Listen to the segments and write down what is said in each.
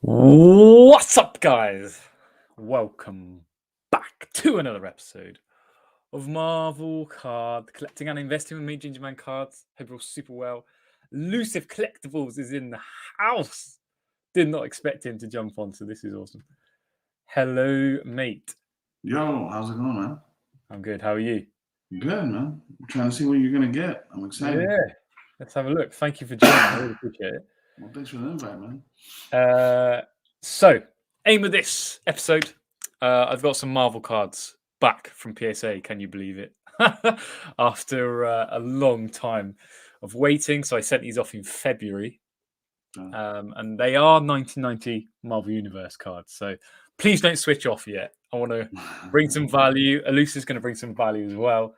What's up, guys? Welcome back to another episode of Marvel Card Collecting and Investing with me, Ginger Man Cards. Hope you're all super well. Elusive Collectibles is in the house. Did not expect him to jump on, so this is awesome. Hello, mate. Yo, how's it going, man? I'm good. How are you? Good, man. I'm trying to see what you're gonna get. I'm excited. Yeah, let's have a look. Thank you for joining. I really appreciate it. Well, thanks for the invite, man. So, aim of this episode, I've got some Marvel cards back from PSA. Can you believe it? After a long time of waiting. So I sent these off in February. And they are 1990 Marvel Universe cards. So please don't switch off yet. I want to bring some value. Elise is going to bring some value as well.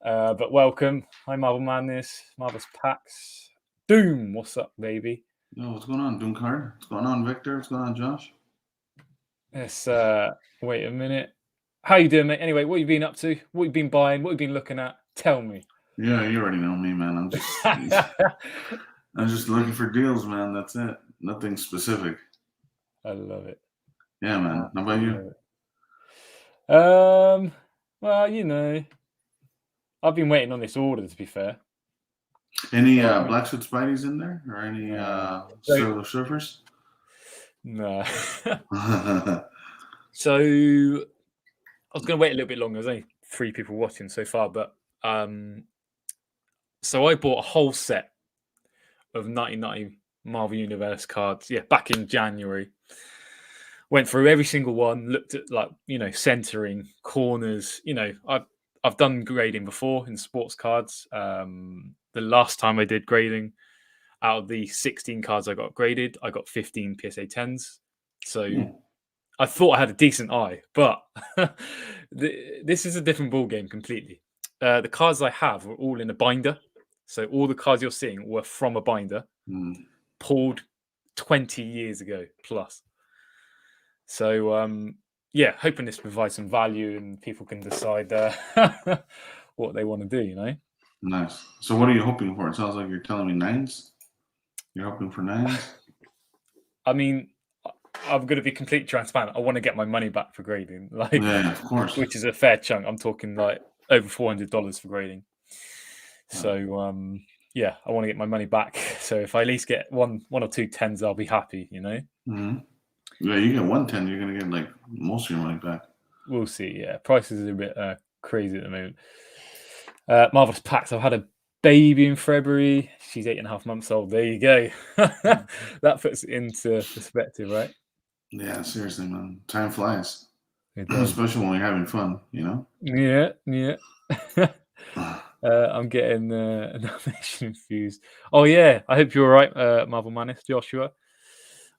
But welcome. Hi, Marvel Madness, Marvel's Packs. Doom, what's up, baby? Yo, what's going on, Doomcard? What's going on, Victor? What's going on, Josh? Let's wait a minute. How you doing, mate? Anyway, what you been up to? What you been buying? What you been looking at? Tell me. Yeah, you already know me, man. I'm just looking for deals, man. That's it. Nothing specific. I love it. Yeah, man. How about you? Well, you know, I've been waiting on this order, to be fair. Any Black Suit Spideys in there? Or any Solo Surfers? No. So I was going to wait a little bit longer. There's only 3 people watching so far, but so I bought a whole set of 1990 Marvel Universe cards. Yeah, back in January. Went through every single one. Looked at centering, corners. I've done grading before in sports cards. The last time I did grading, out of the 16 cards I got graded, I got 15 PSA10s. So I thought I had a decent eye, but this is a different ball game completely. The cards I have were all in a binder. So all the cards you're seeing were from a binder, pulled 20 years ago plus. So, yeah, hoping this provides some value and people can decide what they want to do, you know? Nice. So what are you hoping for? It sounds like you're telling me 9s. You're hoping for 9s? I mean, I'm going to be completely transparent. I want to get my money back for grading. Yeah, of course. Which is a fair chunk. I'm talking like over $400 for grading. So, yeah, I want to get my money back. So if I at least get one or two 10s, I'll be happy, you know? Mm-hmm. Yeah, you get 110, you're going to get like most of your money back. We'll see, yeah. Prices are a bit crazy at the moment. Marvelous Packs. I've had a baby in February. She's 8.5 months old. There you go. That puts it into perspective, right? Yeah, seriously, man. Time flies. Especially when we're having fun, you know? Yeah. I'm getting nomination infused. Oh, yeah. I hope you're all right, Marvel Manis, Joshua.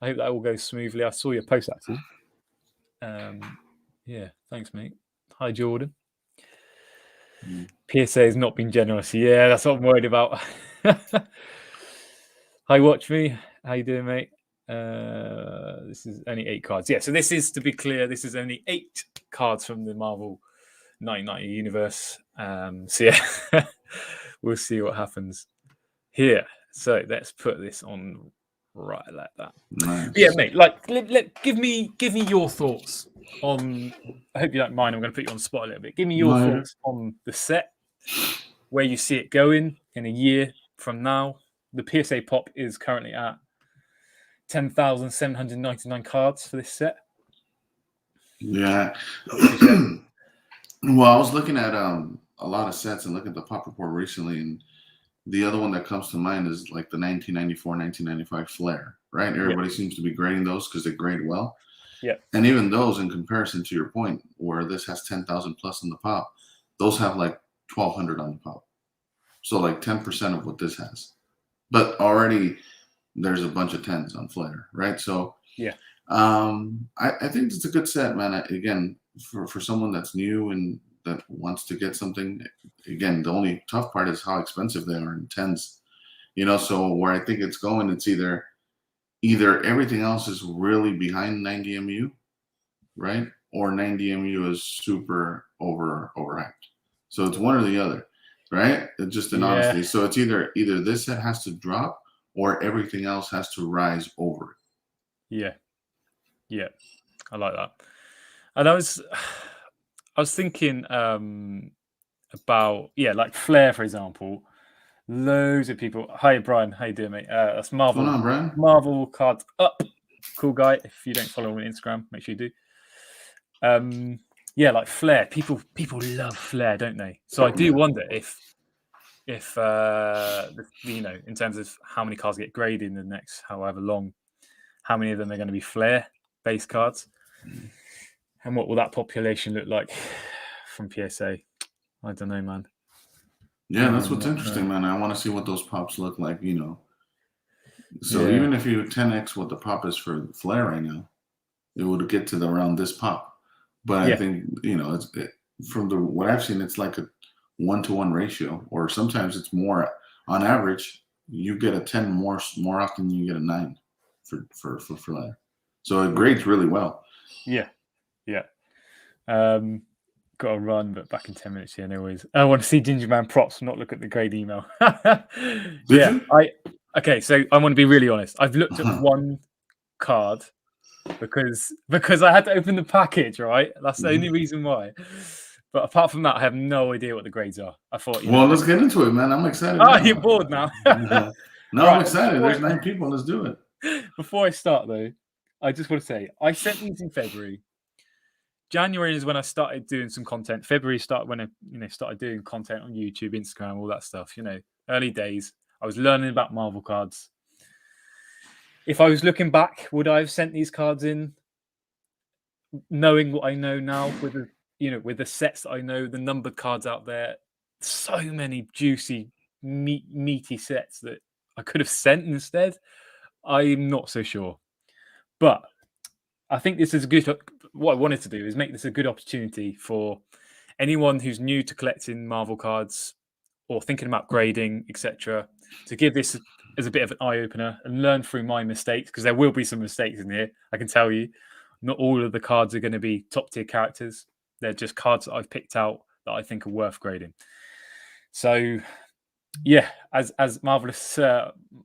I hope that all goes smoothly. I saw your post, actually. Yeah, thanks, mate. Hi, Jordan. PSA has not been generous. Yeah, that's what I'm worried about. Hi, Watch Me. How you doing, mate? This is only 8 cards. Yeah, so this is, to be clear, this is only 8 cards from the Marvel 1990 universe. So yeah, we'll see what happens here. So let's put this on right like that. Nice. Yeah, mate. Like, give me your thoughts on. I hope you don't mind. I'm going to put you on the spot a little bit. Give me your thoughts on the set, where you see it going in a year from now. The PSA pop is currently at 10,799 cards for this set. Yeah. Well, I was looking at a lot of sets and looking at the pop report recently, and the other one that comes to mind is like the 1994, 1995 Flare, right? Everybody seems to be grading those because they grade well. Yeah. And even those, in comparison to your point, where this has 10,000 plus on the pop, those have like 1,200 on the pop. So like 10% of what this has. But already there's a bunch of 10s on Flare, right? So yeah, I think it's a good set, man. Again, for someone that's new and that wants to get something, again, the only tough part is how expensive they are in 10s. You know, so where I think it's going, it's either everything else is really behind 90 MU, right? Or 90 MU is super overhyped. So it's one or the other, right? It's just an honesty. So it's either this set has to drop or everything else has to rise over it. Yeah. Yeah, I like that. And I was thinking about like Flair, for example. Loads of people. Hi, Brian. How you doing, mate? That's What's going on, Brian? Marvel cards up. Cool guy. If you don't follow him on Instagram, make sure you do. Yeah, like Flair. People love Flair, don't they? So I do wonder if in terms of how many cards get graded in the next however long, how many of them are going to be Flair base cards, and what will that population look like from PSA? I don't know, man. Yeah, that's what's interesting, man. I want to see what those pops look like, So Yeah. even if you 10x what the pop is for Flair right now, it would get to around this pop. But I think, from what I've seen, it's like a 1-to-1 ratio, or sometimes it's more. On average, you get a 10 more often than you get a 9 for Flair. So it grades really well. Yeah. Got to run, but back in 10 minutes. Yeah, no worries. I want to see Ginger Man props, not look at the grade email. Did you? Okay, so I want to be really honest. I've looked at one card because I had to open the package, right? That's the only reason why. But apart from that, I have no idea what the grades are. I thought, let's get into it, man. I'm excited. Oh, you're bored now. No, right, I'm excited. There's 9 people. Let's do it. Before I start, though, I just want to say I sent these in February. January is when I started doing some content. February started when I started doing content on YouTube, Instagram, all that stuff. Early days. I was learning about Marvel cards. If I was looking back, would I have sent these cards in, knowing what I know now with the sets that I know, the numbered cards out there? So many juicy, meaty sets that I could have sent instead. I'm not so sure, but I think this is what I wanted to do is make this a good opportunity for anyone who's new to collecting Marvel cards or thinking about grading, etc., to give this as a bit of an eye-opener and learn through my mistakes, because there will be some mistakes in here. I can tell you, not all of the cards are going to be top-tier characters. They're just cards that I've picked out that I think are worth grading. So, yeah, as Marvelous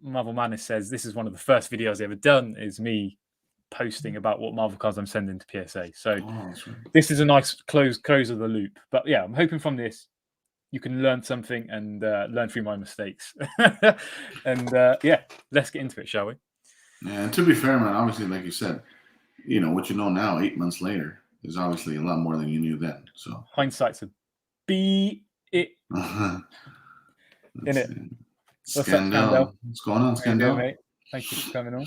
Marvel Madness says, this is one of the first videos I've ever done, is me posting about what Marvel cards I'm sending to PSA. So this is a nice close of the loop. But yeah, I'm hoping from this you can learn something and learn through my mistakes. And let's get into it, shall we? Yeah, and to be fair, man, obviously, like you said, what you know now, 8 months later, is obviously a lot more than you knew then. So hindsight's a in it. Scandal. What's going on, Scandal? Mate? Thank you for coming on.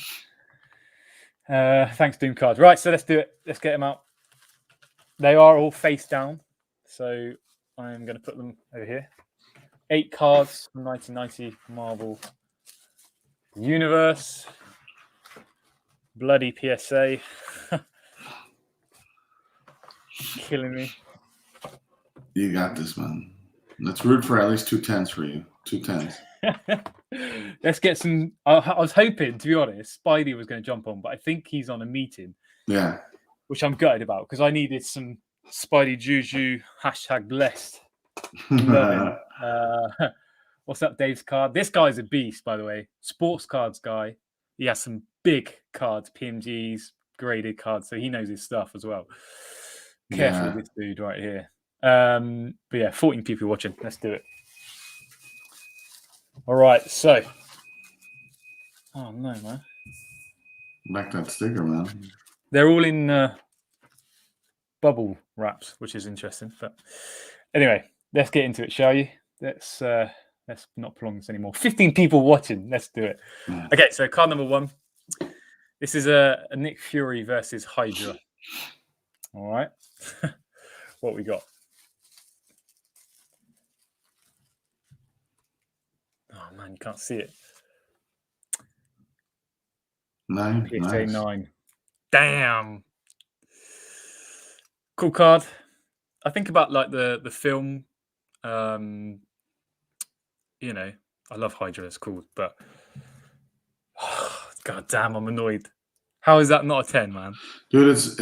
Thanks, Doom Cards. Right, so let's do it. Let's get them out. They are all face down, so I'm going to put them over here. 8 cards from 1990 Marvel Universe. Bloody PSA. Killing me. You got this, man. Let's root for at least 2 10s for you. 2 10s. Let's get some. I was hoping, to be honest, Spidey was going to jump on, but I think he's on a meeting. Yeah. Which I'm gutted about, because I needed some Spidey Juju #blessed. What's up, Dave's card? This guy's a beast, by the way. Sports cards guy. He has some big cards, PMGs, graded cards, so he knows his stuff as well. Careful with this dude right here. But yeah, 14 people watching. Let's do it. All right, so. Oh no, man. Back that sticker, man. They're all in bubble wraps, which is interesting. But anyway, let's get into it, shall you? Let's not prolong this anymore. 15 people watching. Let's do it. Okay, so card number 1. This is a Nick Fury versus Hydra. All right. What we got? Oh man, you can't see it. 9. PSA 9. Damn. Cool card. I think about like the film. I love Hydra. It's cool, but god damn, I'm annoyed. How is that not a 10, man? Dude, it's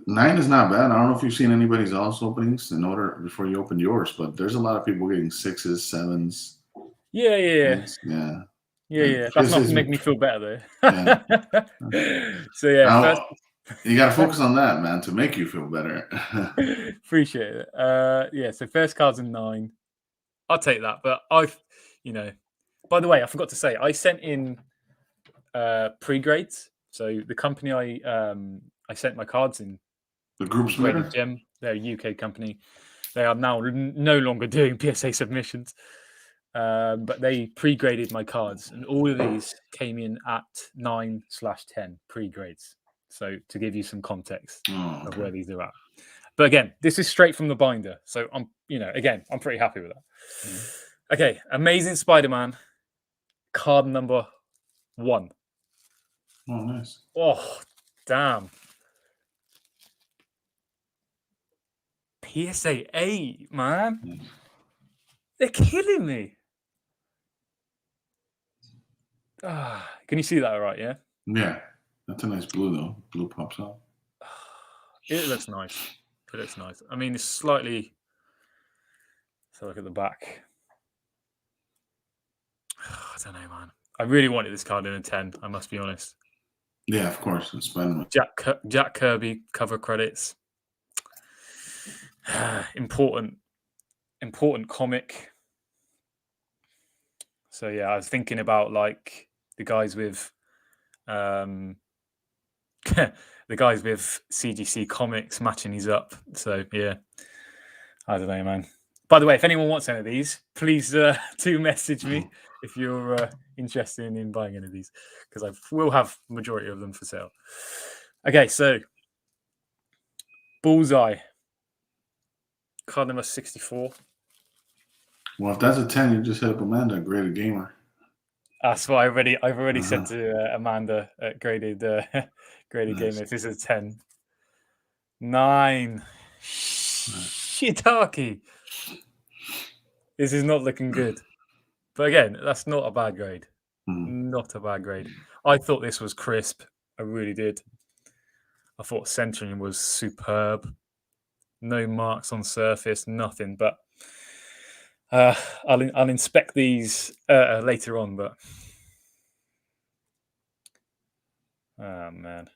9 is not bad. I don't know if you've seen anybody's else openings in order before you opened yours, but there's a lot of people getting 6s, 7s. Yeah. That's not to make me feel better though. Yeah. So yeah, You got to focus on that, man, to make you feel better. Appreciate it. Yeah, so first card's a 9. I'll take that. But by the way, I forgot to say, I sent in pre-grades. So the company I sent my cards in, The group called Graded submitter? Gem, they're a UK company. They are now no longer doing PSA submissions. But they pre-graded my cards, and all of these came in at 9/10 pre-grades. So to give you some context of where these are at. But again, this is straight from the binder. So I'm pretty happy with that. Mm-hmm. Okay, Amazing Spider-Man, card number 1. Oh, nice. Oh, damn. PSA8, man. Nice. They're killing me. Can you see that all right, yeah? Yeah. That's a nice blue, though. Blue pops out. It looks nice. It looks nice. I mean, it's slightly... So look at the back. I don't know, man. I really wanted this card in a 10, I must be honest. Yeah, of course. It's Spider-Man. Jack Kirby cover credits. Important comic. So yeah, I was thinking about like the guys with the guys with CGC Comics matching these up. So yeah, I don't know, man. By the way, if anyone wants any of these, please do message me if you're interested in buying any of these, because I will have majority of them for sale. Okay, so Bullseye, card number 64. Well, if that's a 10, you just hit up Amanda, Graded Gamer. That's what I've already said to Amanda at Graded Gamer. If this is a 10. 9. Shiitake. This is not looking good. But again, that's not a bad grade. Not a bad grade. I thought this was crisp. I really did. I thought centering was superb. No marks on surface, nothing. But I'll inspect these later on. But oh man,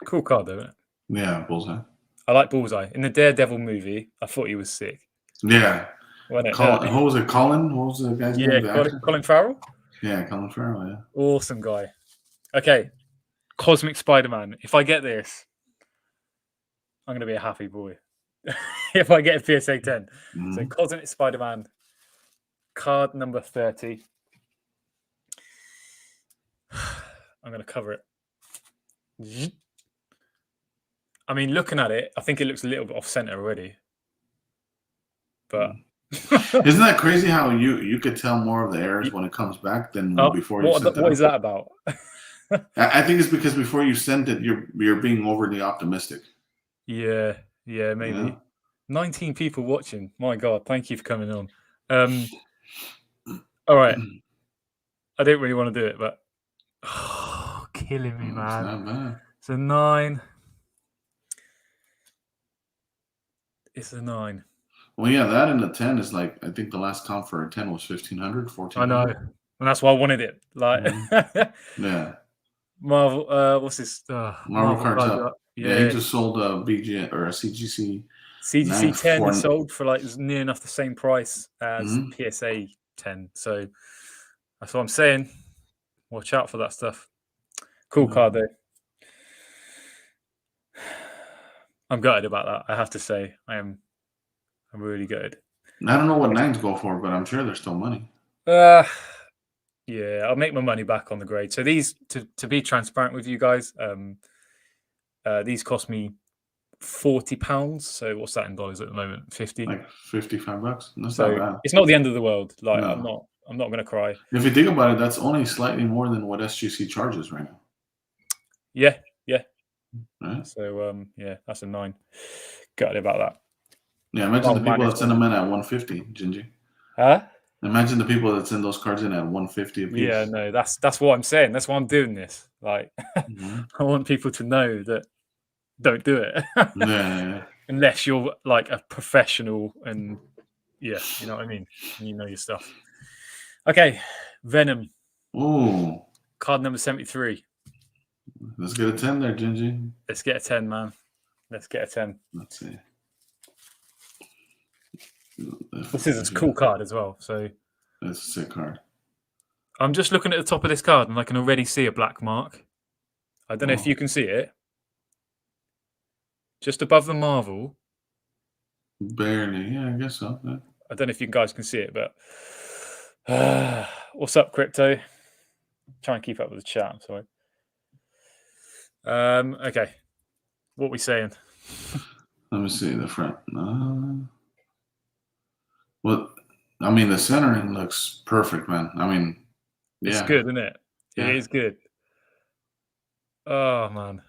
cool card though, isn't it? Yeah, Bullseye. I like Bullseye. In the Daredevil movie, I thought he was sick. Yeah. Wasn't it? What was it? Colin? What was the guy's name? Colin Farrell? Yeah, Colin Farrell, yeah. Awesome guy. Okay. Cosmic Spider-Man. If I get this, I'm going to be a happy boy. If I get a PSA 10. Mm-hmm. So Cosmic Spider-Man, card number 30. I'm going to cover it. I mean, looking at it, I think it looks a little bit off-center already. But isn't that crazy how you could tell more of the errors when it comes back than before you sent it? What is that about? I think it's because before you send it, you're being overly optimistic. Yeah, maybe. Yeah. 19 people watching. My God, thank you for coming on. All right. I don't really want to do it, but killing me, man. It's not bad. It's a 9. It's a 9. Well, yeah, that and a 10 is like, I think the last count for a 10 was 1,500, 1,400. I know. And that's why I wanted it. Like, yeah. Marvel, what's this? Marvel Cards Up. Yeah, he just sold a BG or a CGC. CGC 10 is sold for like near enough the same price as PSA 10. So that's what I'm saying. Watch out for that stuff. Cool card though. I'm gutted about that. I have to say, I'm really gutted. I don't know what 9s go for, but I'm sure there's still money. Yeah, I'll make my money back on the grade. So these, to be transparent with you guys, these cost me £40. So what's that in dollars at the moment? 50. Like $55. That's so not bad. It's not the end of the world. Like I'm not going to cry. If you think about it, that's only slightly more than what SGC charges right now. Yeah. Right. So yeah, that's a 9. Gutted about that. Yeah, imagine the people that send them in at 150, Gingy. Huh? Imagine the people that send those cards in at 150 apiece. Yeah, no, that's what I'm saying. That's why I'm doing this. Like, I want people to know that don't do it. Yeah. Unless you're like a professional and yeah, you know what I mean? You know your stuff. Okay, Venom. Ooh. Card number 73. Let's get a 10 there, Gingy. Let's get a 10, man. Let's get a 10. Let's see. This is a cool card as well. So That's a sick card. I'm just looking at the top of this card and I can already see a black mark. I don't know if you can see it. Just above the Marvel. Barely. Yeah, I guess so. Yeah. I don't know if you guys can see it, but what's up, Crypto? Try and keep up with the chat. I'm sorry. Okay. What are we saying? Let me see the front. Well, I mean, the centering looks perfect, man. I mean, yeah. It's good, isn't it? Yeah. It is good. Oh, man.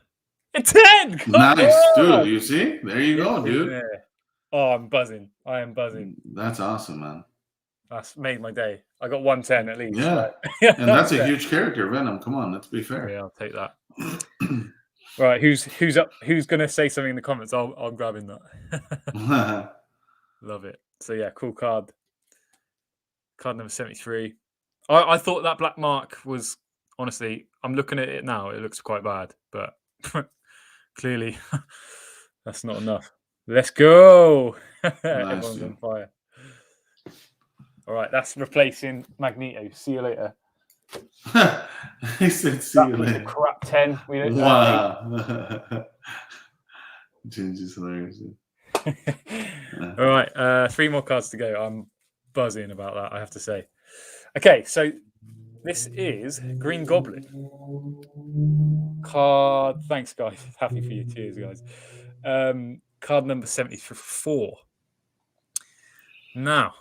A 10! Come Nice, on! dude. You see? There you go, dude. There. Oh, I'm buzzing. I am buzzing. That's awesome, man. That's made my day. I got 110 at least. Yeah. Like, And that's a huge character, Venom. Come on, let's be fair. Yeah, I'll take that. Right, who's up? Who's gonna say something in the comments? I'm grabbing that. Love it. So yeah, cool card. Card number 73. I thought that black mark was, honestly, I'm looking at it now. It looks quite bad, but clearly that's not enough. Let's go. Everyone's dude. on fire. All right, that's replacing Magneto. See you later. He said, "See you later." Crap 10. We don't Wow. Ginger's hilarious. All right, 3 more cards to go. I'm buzzing about that, I have to say. Okay, so this is Green Goblin. Card. Thanks, guys. Happy for your tears, guys. Card number 74. Now,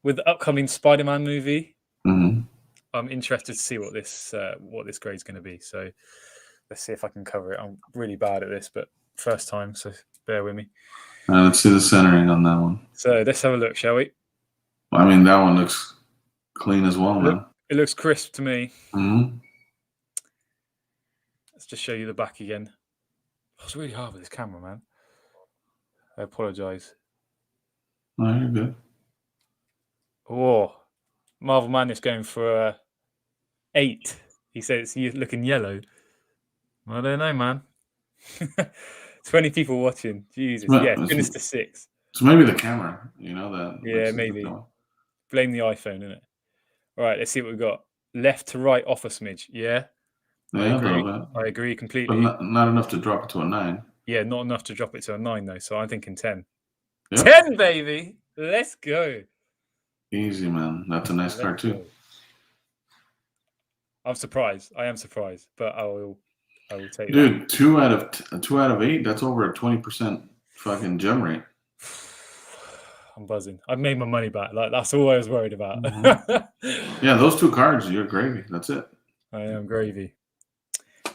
with the upcoming Spider-Man movie, I'm interested to see what this grade is going to be. So let's see if I can cover it. I'm really bad at this, but first time, so bear with me. Let's see the centering on that one. So let's have a look, shall we? I mean, that one looks clean as well, man. It looks crisp to me. Mm-hmm. Let's just show you the back again. It's really hard with this camera, man. I apologize. No, you're good. Oh, Marvel Man is going for 8. He says it's looking yellow. I don't know, man. 20 people watching. Jesus. Well, yeah, finished to 6. So maybe the camera, you know that. Yeah, maybe. Blame the iPhone, innit? All right, let's see what we've got. Left to right off a smidge. Yeah. I agree completely. But not enough to drop it to a 9. Yeah, not enough to drop it to a 9, though. So I'm thinking 10. Yep. 10, baby. Let's go. Easy, man. That's a nice card, too. Go. I'm surprised. I am surprised, but I will take Dude, that. 2 out of 8. That's over a 20% fucking gem rate. I'm buzzing. I've made my money back. Like, that's all I was worried about. Yeah, those 2 cards, you're gravy. That's it. I am gravy.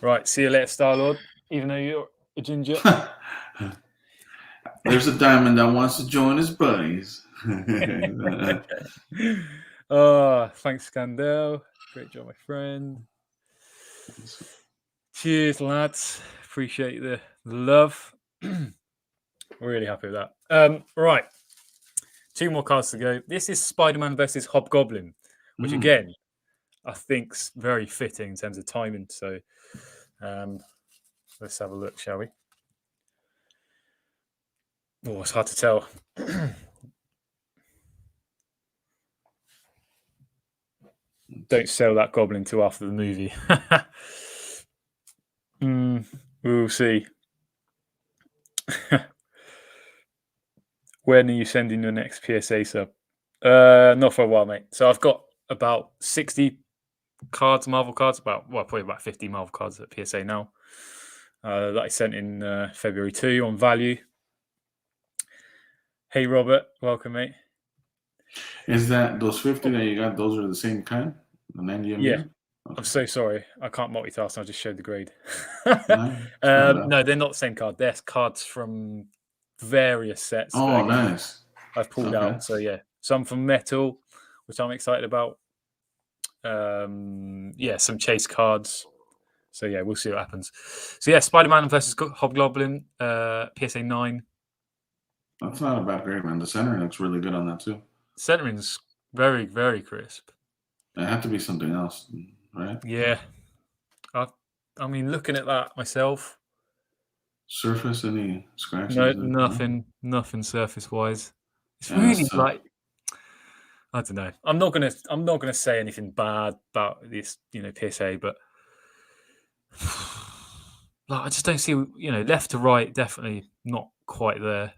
Right, see you later, Star-Lord. Even though you're a ginger. There's a diamond that wants to join his buddies. Thanks, Scandell. Great job, my friend. Cheers, lads. Appreciate the love. Really happy with that. Right. 2 more cards to go. This is Spider-Man versus Hobgoblin, which again, I think's very fitting in terms of timing. So let's have a look, shall we? Oh, it's hard to tell. Don't sell that goblin till after the movie. We'll see. When are you sending your next PSA sub? Not for a while, mate. So I've got about 60 cards, Marvel cards, probably about 50 Marvel cards at PSA now. That I sent in February 2 on value. Hey, Robert. Welcome, mate. Is that those 50 that you got, those are the same kind? The 90 MB? Yeah. Okay. I'm so sorry. I can't multitask. I just showed the grade. No, they're not the same card. They're cards from various sets. Oh, nice. I've pulled out. So, yeah. Some from Metal, which I'm excited about. Some chase cards. So, yeah, we'll see what happens. So, yeah, Spider-Man versus Hobgoblin, PSA 9. That's not a bad grade, man. The centering looks really good on that, too. Centering's very, very crisp. It had to be something else, right? Yeah. I I mean, looking at that myself, Surface, any scratches? no, No? nothing surface wise. It's Yeah, really that's tough. like I don't know. I'm not gonna say anything bad about this, PSA, but like I just don't see, left to right, definitely not quite there.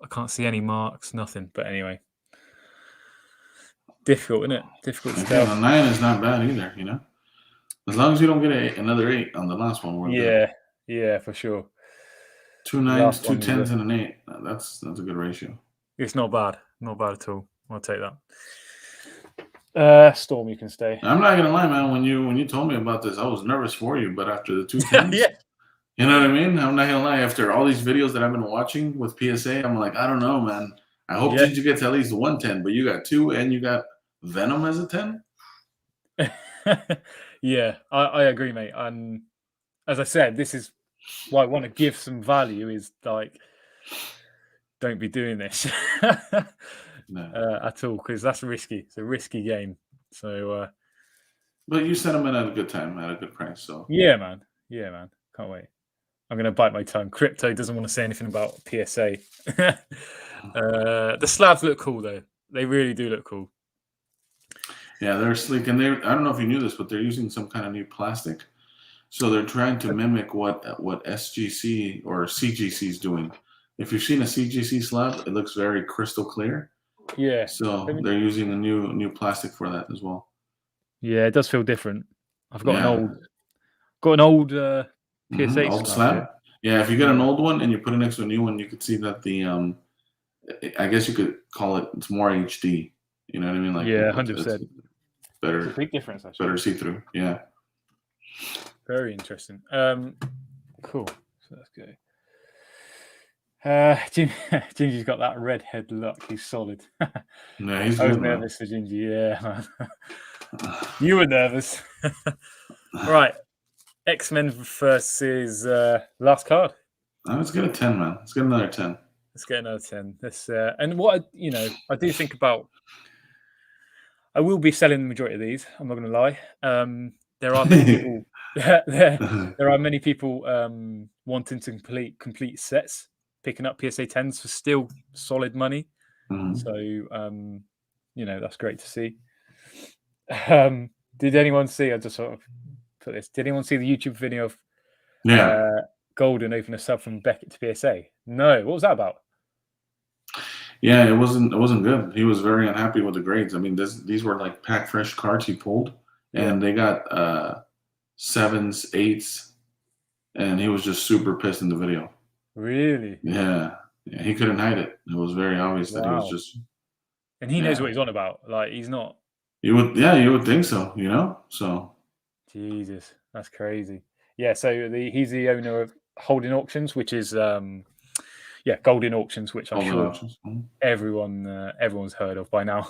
I can't see any marks, nothing. But anyway, difficult, isn't it? Difficult to Again, tell. a 9 is not bad either, you know? As long as you don't get another 8 on the last one, we're good. Yeah, for sure. Two The nines, last two one was tens, and an 8. That's a good ratio. it's not bad, not bad at all. I'll take that. Storm, you can stay. I'm not gonna lie, man. When you told me about this, I was nervous for you. But after the two Yeah, tens, you know what I mean? I'm not gonna lie. After all these videos that I've been watching with PSA, I'm like, I don't know, man. I hope yeah. Ginger gets at least 110, but you got 2 and you got Venom as a 10? Yeah, I agree, mate. And as I said, this is why I want to give some value. Is like, don't be doing this No. at all because that's risky. It's a risky game. So But you sent him in at a good time, at a good price. So yeah, man. Yeah, man. Can't wait. I'm gonna bite my tongue. Crypto doesn't want to say anything about PSA. The slabs look cool though. They really do look cool. yeah, they're sleek, and I don't know if you knew this, but they're using some kind of new plastic. So they're trying to mimic what SGC or CGC is doing. If you've seen a CGC slab, it looks very crystal clear. Yeah. So they're using a new plastic for that as well. Yeah, it does feel different. I've got Yeah. an old PSA Old slab slab. here. Yeah, if you get an old one and you put it next to a new one, you could see that I guess you could call it's more HD. You know what I mean? Like Yeah, it's 100%. better, Big difference actually. better see through. Yeah. Very interesting. Cool. So let's go. Gingy's got that redhead look. He's solid. Yeah, he's I was good, man. nervous for Gingy. Yeah, man. You were nervous. All right. X-Men versus last card. Let's get a 10, man. Let's get another 10. Let's get another 10. And what I do think about. I will be selling the majority of these. I'm not going to lie. There are many people. there are many people wanting to complete sets, picking up PSA 10s for still solid money. Mhm. So that's great to see. Did anyone see? I just sort of put this. Did anyone see the YouTube video of Golden opening a sub from Beckett to PSA? No. What was that about? Yeah, it wasn't good. He was very unhappy with the grades. I mean, these were like pack fresh cards he pulled, and they got 7s, 8s, and he was just super pissed in the video. Really? Yeah, he couldn't hide it. It was very obvious that he was just. And he knows what he's on about. Like he's not. You would think so. So. Jesus, that's crazy. Yeah, so he's the owner of Holding Auctions, which is Golden Auctions, which I'm sure everyone's heard of by now.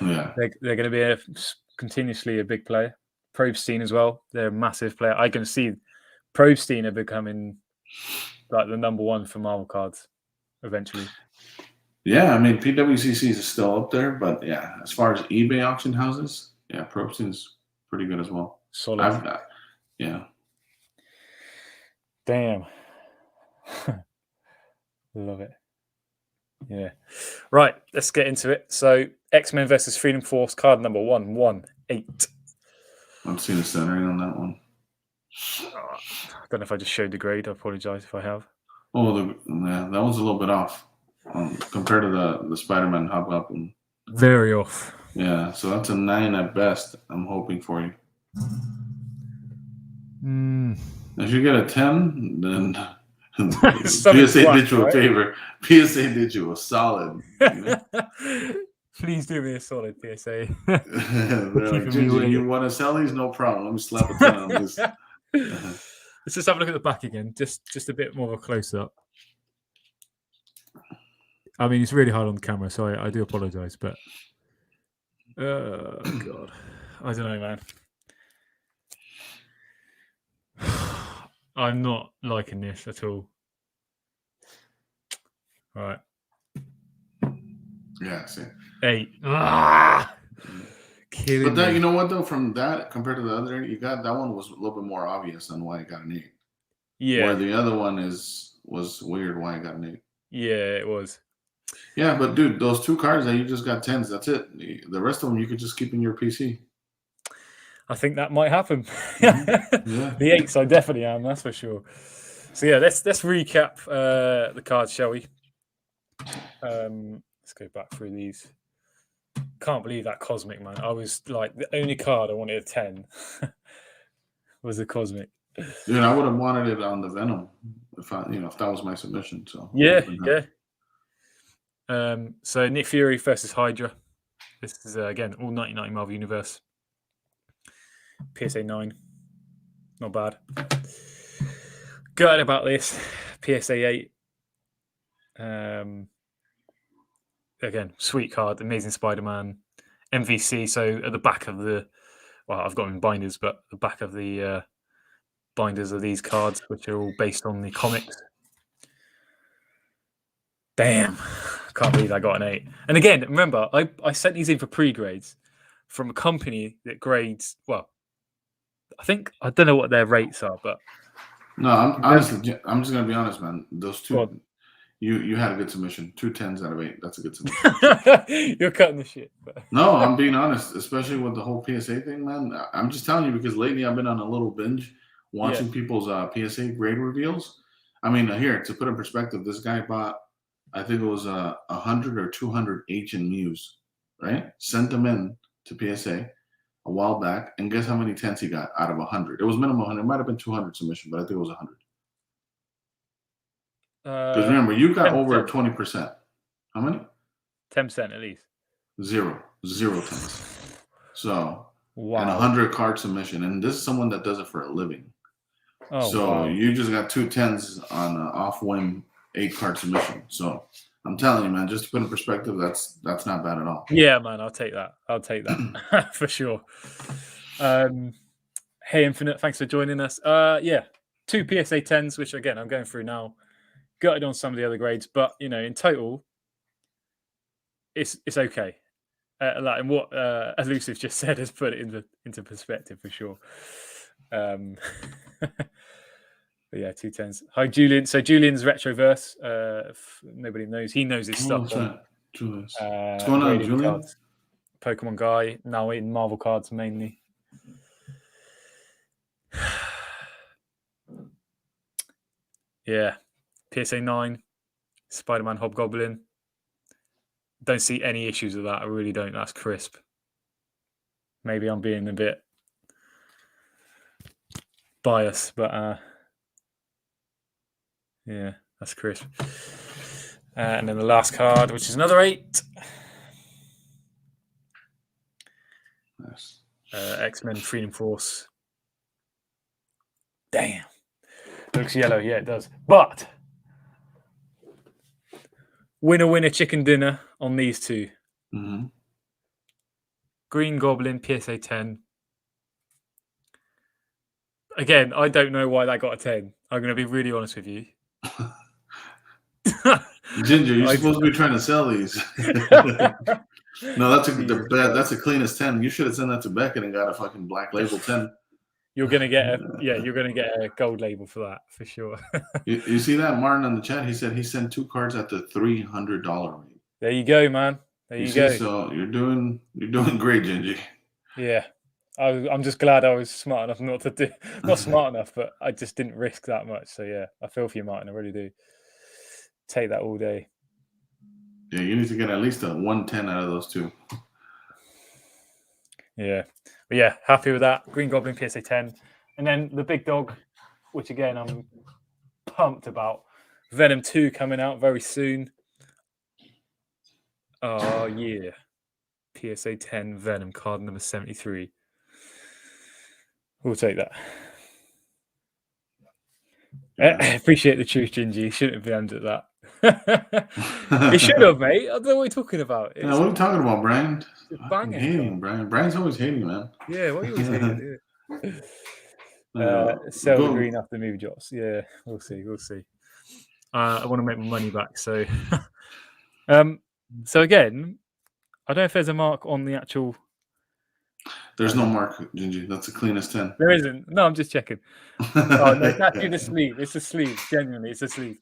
Yeah, they're going to be continuously a big player. Probestein as well. They're a massive player. I can see Probestein are becoming like the number one for Marvel cards eventually. Yeah, I mean PWCC is still up there, but yeah, as far as eBay auction houses, yeah, Probestein's pretty good as well. Solid. Yeah. Damn. Love it. Yeah. Right, let's get into it. So X-Men versus Freedom Force card number 118. I'm seeing the centering on that one. I don't know if I just showed the grade. I apologize if I have. Oh, that one's a little bit off compared to the Spider-Man Hobgoblin. Very off. Yeah, so that's a 9 at best. I'm hoping for you. If you get a 10, then PSA did you a favor. PSA did you a solid. Please do me a solid, PSA. They're like, Ginger, you want to sell these? No problem. Let me slap a 10 on this. Let's just have a look at the back again. Just a bit more of a close-up. I mean, it's really hard on the camera, so I do apologize, but God, I don't know, man. I'm not liking this at all. All right. Yeah, see. 8. killing But that, me. you know what though, from that compared to the other, you got that one was a little bit more obvious on why it got an 8. Where Yeah, the other one was weird why it got an 8. yeah, it was. Yeah, but dude, those 2 cards that you just got 10s, that's it. The rest of them you could just keep in your PC. I think that might happen. Mhm. Yeah. The 8s, I definitely am. That's for sure. So yeah, let's recap the cards, shall we? Let's go back through these. Can't believe that Cosmic, man. I was like, the only card I wanted a 10 was the Cosmic. Dude, I would have wanted it on the Venom if if that was my submission. So I would Yeah, have been yeah. happy. So Nick Fury versus Hydra. This is again all 1990 Marvel Universe. PSA 9, not bad. Gutted about this. PSA 8. Again, sweet card, Amazing Spider-Man, MVC. So at the back of the, well, I've got them in binders, but the back of the binders of these cards, which are all based on the comics. Damn, can't believe I got an 8. And again, remember, I sent these in for pre-grades from a company that grades, well, I don't know what their rates are, but No, I'm just gonna be honest, man. Those God, two, you had a good submission. 2 10s out of 8. That's a good submission. you're cutting the shit. But No, I'm being honest, especially with the whole PSA thing, man. I'm just telling you because lately I've been on a little binge yeah, watching people's PSA grade reveals. I mean, here to put in perspective, this guy bought, I think it was 100 or 200 H and Muse, right? Sent them in to PSA a while back, and guess how many 10s he got out of 100? It was minimum 100. It might have been 200 submission, but I think it was 100. Because remember, you got over 10%, 20%. How many? 10% at least. Zero 10s. So, Wow. and 100 card submission, and this is someone that does it for a living. Oh, So wow. you just got 2 10s on an off whim 8 card submission. So I'm telling you, man, just to put in perspective, that's not bad at all. Yeah, man, I'll take that for sure. Hey, Infinite, thanks for joining us. Yeah, 2 PSA 10s, which again I'm going through now. Gutted on some of the other grades, but in total, it's okay. And what Elusive just said has put it into perspective for sure. But yeah, 2 10s. Hi, Julian. So Julian's Retroverse. If nobody knows, he knows his stuff on What's going on, Julian? cards. Pokemon guy, now in Marvel cards mainly. Yeah, PSA 9, Spider-Man Hobgoblin. Don't see any issues with that. I really don't. That's crisp. Maybe I'm being a bit biased, but yeah, that's crisp. And then the last card, which is another 8. Nice. X-Men Freedom Force. Damn. Looks yellow. Yeah, it does. But winner chicken dinner on these two. Mm-hmm. Green Goblin PSA 10. Again, I don't know why that got a 10. I'm going to be really honest with you. Ginger, you're supposed to be trying to sell these. No, that's the cleanest 10. You should have sent that to Beckett and got a fucking black label 10. You're gonna get a gold label for that for sure. You see that, Martin, on the chat? He said he sent 2 cards at the $300 rate. There you go, man. There you go. So you're doing great, Gingy. Yeah, I'm just glad I was smart enough not smart enough, but I just didn't risk that much. So yeah, I feel for you, Martin. I really do. Take that all day. Yeah, you need to get at least a 110 out of those 2. Yeah, but yeah, happy with that. Green Goblin PSA 10, and then the big dog, which again I'm pumped about. Venom 2 coming out very soon. Oh yeah, PSA 10 Venom card number 73. We'll take that. Yeah. I appreciate the truth, Gingy. You shouldn't have been at that. It should have, mate. I don't know what you're talking about. Yeah, what are you talking about, Brian? Banging. Hating, Brian. Brian's always hating, man. Yeah, what are you always hating? Sell the green after the movie drops. Yeah, we'll see. I want to make my money back. So, so again, I don't know if there's a mark on the actual There's no mark, Gingy. That's the cleanest 10. There isn't. No, I'm just checking. Oh no, it's actually the sleeve. It's a sleeve. Genuinely, it's a sleeve.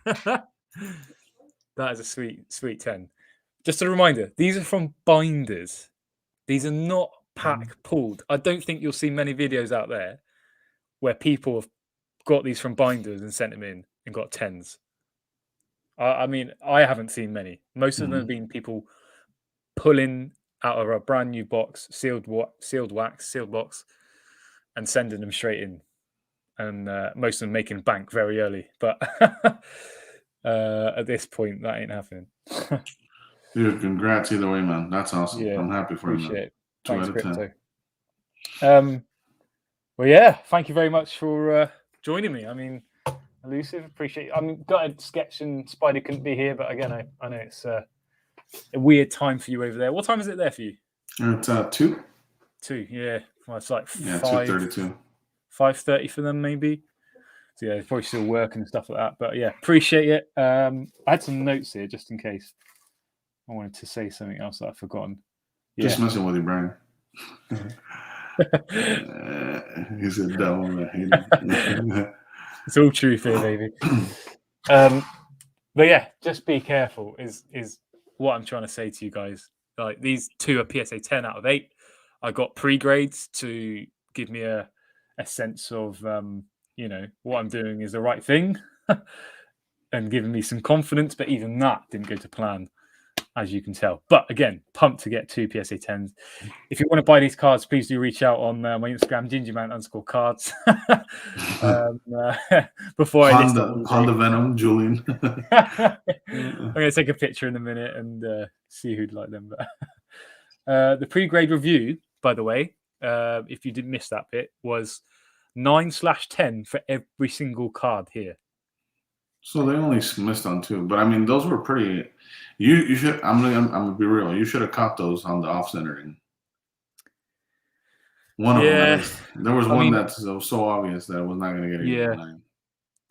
That is a sweet 10. Just a reminder, these are from binders. These are not pack pulled. I don't think you'll see many videos out there where people have got these from binders and sent them in and got 10s. I mean, I haven't seen many. Most of them have been people pulling out of a brand new box, sealed box, and sending them straight in. And most of them making bank very early. But at this point, that ain't happening. Dude, congrats either way, man. That's awesome. Yeah, I'm happy for you, man. appreciate it. 2 Thanks, out of 10. Crypto. Well, yeah, thank you very much for joining me. I mean, Elusive, appreciate it. I mean, Gutted, Sketch, and Spider couldn't be here, but again, I know it's a weird time for you over there. What time is it there for you? It's 2. 2, yeah. Well, it's like 2:32. 5:30 for them, maybe. So yeah, they're probably still working and stuff like that. But yeah, appreciate it. I had some notes here just in case I wanted to say something else that I've forgotten. Yeah. Just messing with you, Brian. He's a devil. I hate him. It's all truth here, baby. But yeah, just be careful is what I'm trying to say to you guys. Like, these 2 are PSA 10 out of 8. I got pre-grades to give me a sense of what I'm doing is the right thing and giving me some confidence, but even that didn't go to plan, as you can tell. But again, pumped to get 2 PSA 10s. If you want to buy these cards, please do reach out on my Instagram, gingerman_cards. Before I list Honda Venom, Julian. I'm going to take a picture in a minute and see who'd like them. But the pre-grade review, by the way, if you didn't miss that bit, was 9/10 for every single card here. So they only missed on 2, but I mean, those were pretty. You should. I'm gonna be real. You should have caught those on the off centering. One of them. There was one that was so obvious that it was not going to get a 9.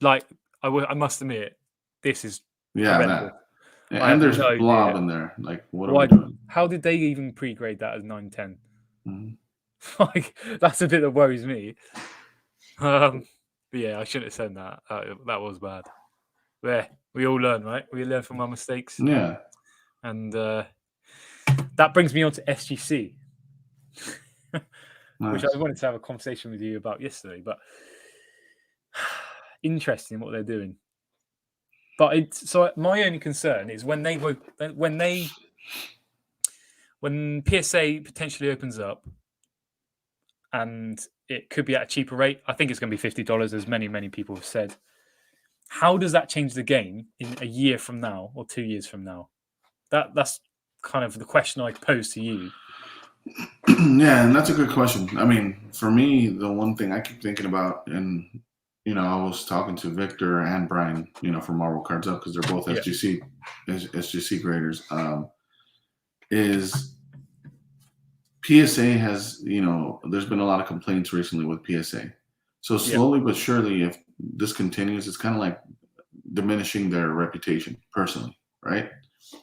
Like I must admit, this is horrendous. And there's no blob in there. Like, what are we doing? How did they even pre-grade that as 9/10? Like, that's a bit that worries me. But yeah, I shouldn't have said that. That was bad. Yeah, we all learn, right? We learn from our mistakes. Yeah. And that brings me on to SGC, which I wanted to have a conversation with you about yesterday. But interesting what they're doing. But so my only concern is when PSA potentially opens up, and it could be at a cheaper rate. I think it's going to be $50, as many people have said. How does that change the game in a year from now or 2 years from now? That's kind of the question I pose to you. Yeah, and that's a good question. I mean, for me, the one thing I keep thinking about, and I was talking to Victor and Brian, from Marvel Cards Up, because they're both SGC graders, is PSA has, there's been a lot of complaints recently with PSA. So slowly but surely, if this continues, it's kind of like diminishing their reputation personally, right?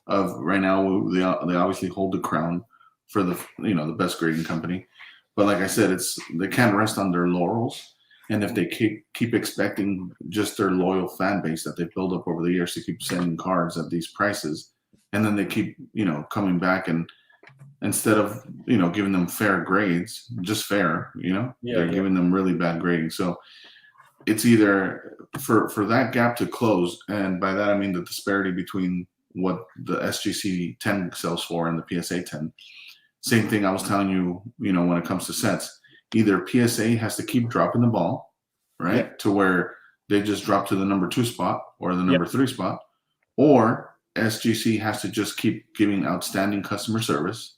Of right now, they obviously hold the crown for the the best grading company, but like I said, they can't rest on their laurels. And if they keep expecting just their loyal fan base that they build up over the years to keep sending cards at these prices, and then they keep coming back, and instead of giving them fair grades, just fair, they're giving them really bad grading. So it's either for that gap to close, and by that I mean the disparity between what the SGC 10 sells for and the PSA 10. Same thing I was telling you, when it comes to sets, either PSA has to keep dropping the ball, right, to where they just drop to the number 2 spot or the number 3 spot, or SGC has to just keep giving outstanding customer service,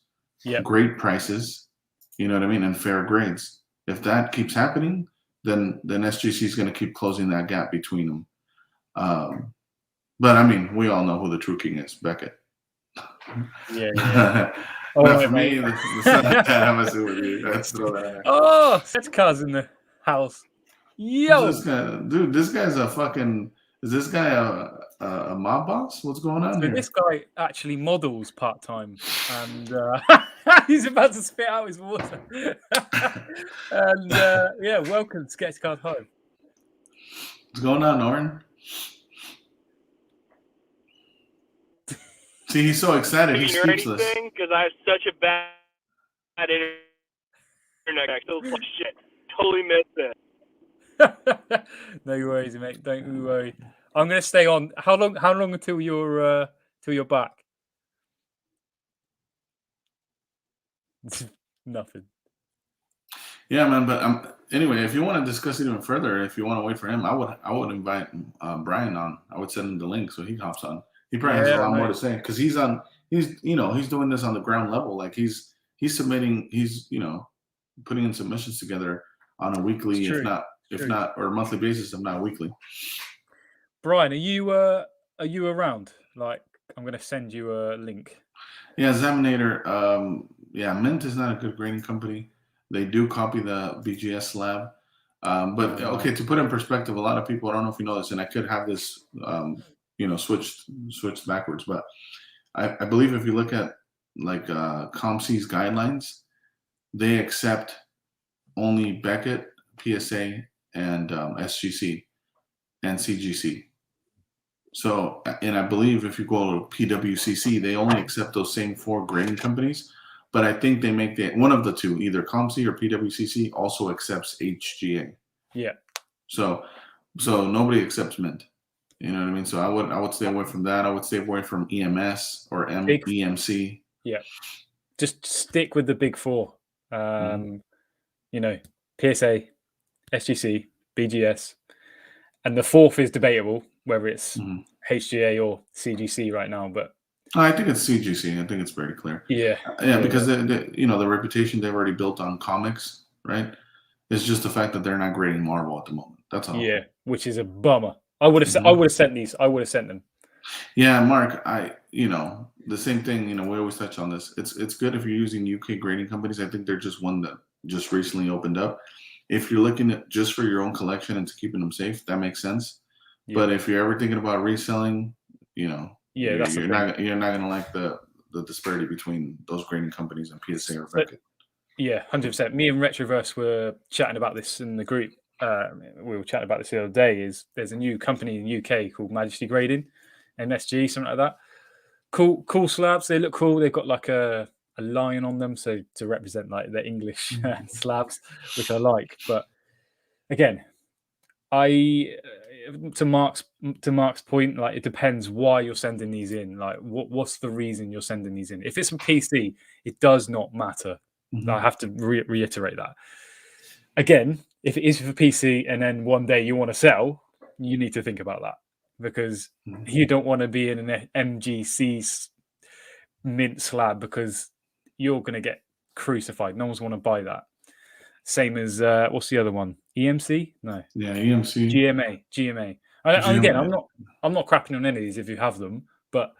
great prices, and fair grades. If that keeps happening, then SGC is going to keep closing that gap between them. But I mean, we all know who the true king is, Beckett. For me, I'm assuming with you. Let's throw that out. Oh, such cars in the house. Yo, this guy's a fucking. Is this guy a mob boss? What's going on here? This guy actually models part time, and He's about to spit out his water. And yeah, welcome to Sketch Card Home. What's going on, Oren? See, he's so excited, he's speechless. Because I have such a bad internet. So shit, totally missed it. No worries, mate. Don't you worry. I'm gonna stay on. How long? How long until you're back? Nothing. Yeah, man. But anyway, if you want to discuss it even further, if you want to wait for him, I would invite Brian on. I would send him the link so he hops on. He probably has a lot more to say because he's doing this on the ground level. Like he's submitting, he's putting in submissions together on a weekly, if not or monthly basis, if not weekly. Brian, are you around? Like, I'm gonna send you a link. Yeah, Examinator. Yeah, Mint is not a good grading company. They do copy the BGS slab. But okay, to put in perspective, a lot of people, I don't know if you know this, and I could have this switched backwards, but I believe if you look at like ComC's guidelines, they accept only Beckett, PSA, and SGC and CGC. So, and I believe if you go to PWCC, they only accept those same 4 grading companies. But I think they make one of the two, either ComC or PWCC, also accepts HGA. Yeah. So nobody accepts Mint. You know what I mean? So I would stay away from that. I would stay away from EMS or EMC. Yeah. Just stick with the big 4. PSA, SGC, BGS, and the 4th is debatable whether it's HGA or CGC right now, but I think it's CGC. I think it's very clear. Yeah, because the reputation they've already built on comics, right? It's just the fact that they're not grading Marvel at the moment. That's all. Yeah, which is a bummer. I would have sent these. I would have sent them. Yeah, Mark. The same thing. We always touch on this. It's good if you're using UK grading companies. I think they're just one that just recently opened up. If you're looking at just for your own collection and to keeping them safe, that makes sense. Yeah. But if you're ever thinking about reselling, you're not gonna like the disparity between those grading companies and PSA or Beckett. Yeah, 100%. Me and Retroverse were chatting about this in the group. We were chatting about this the other day. There's a new company in the UK called Majesty Grading, MSG, something like that. Cool slabs. They look cool. They've got like a lion on them, so to represent like the English slabs, which I like. But again, to Mark's point, like it depends why you're sending these in. Like what's the reason you're sending these in? If it's a PC, it does not matter. I have to reiterate that. Again, if it is for PC and then one day you want to sell, you need to think about that because you don't want to be in an MGC mint slab because you're going to get crucified. No one's want to buy that. Same as what's the other one? EMC? No. Yeah, EMC. GMA. Again, I'm not crapping on any of these if you have them, but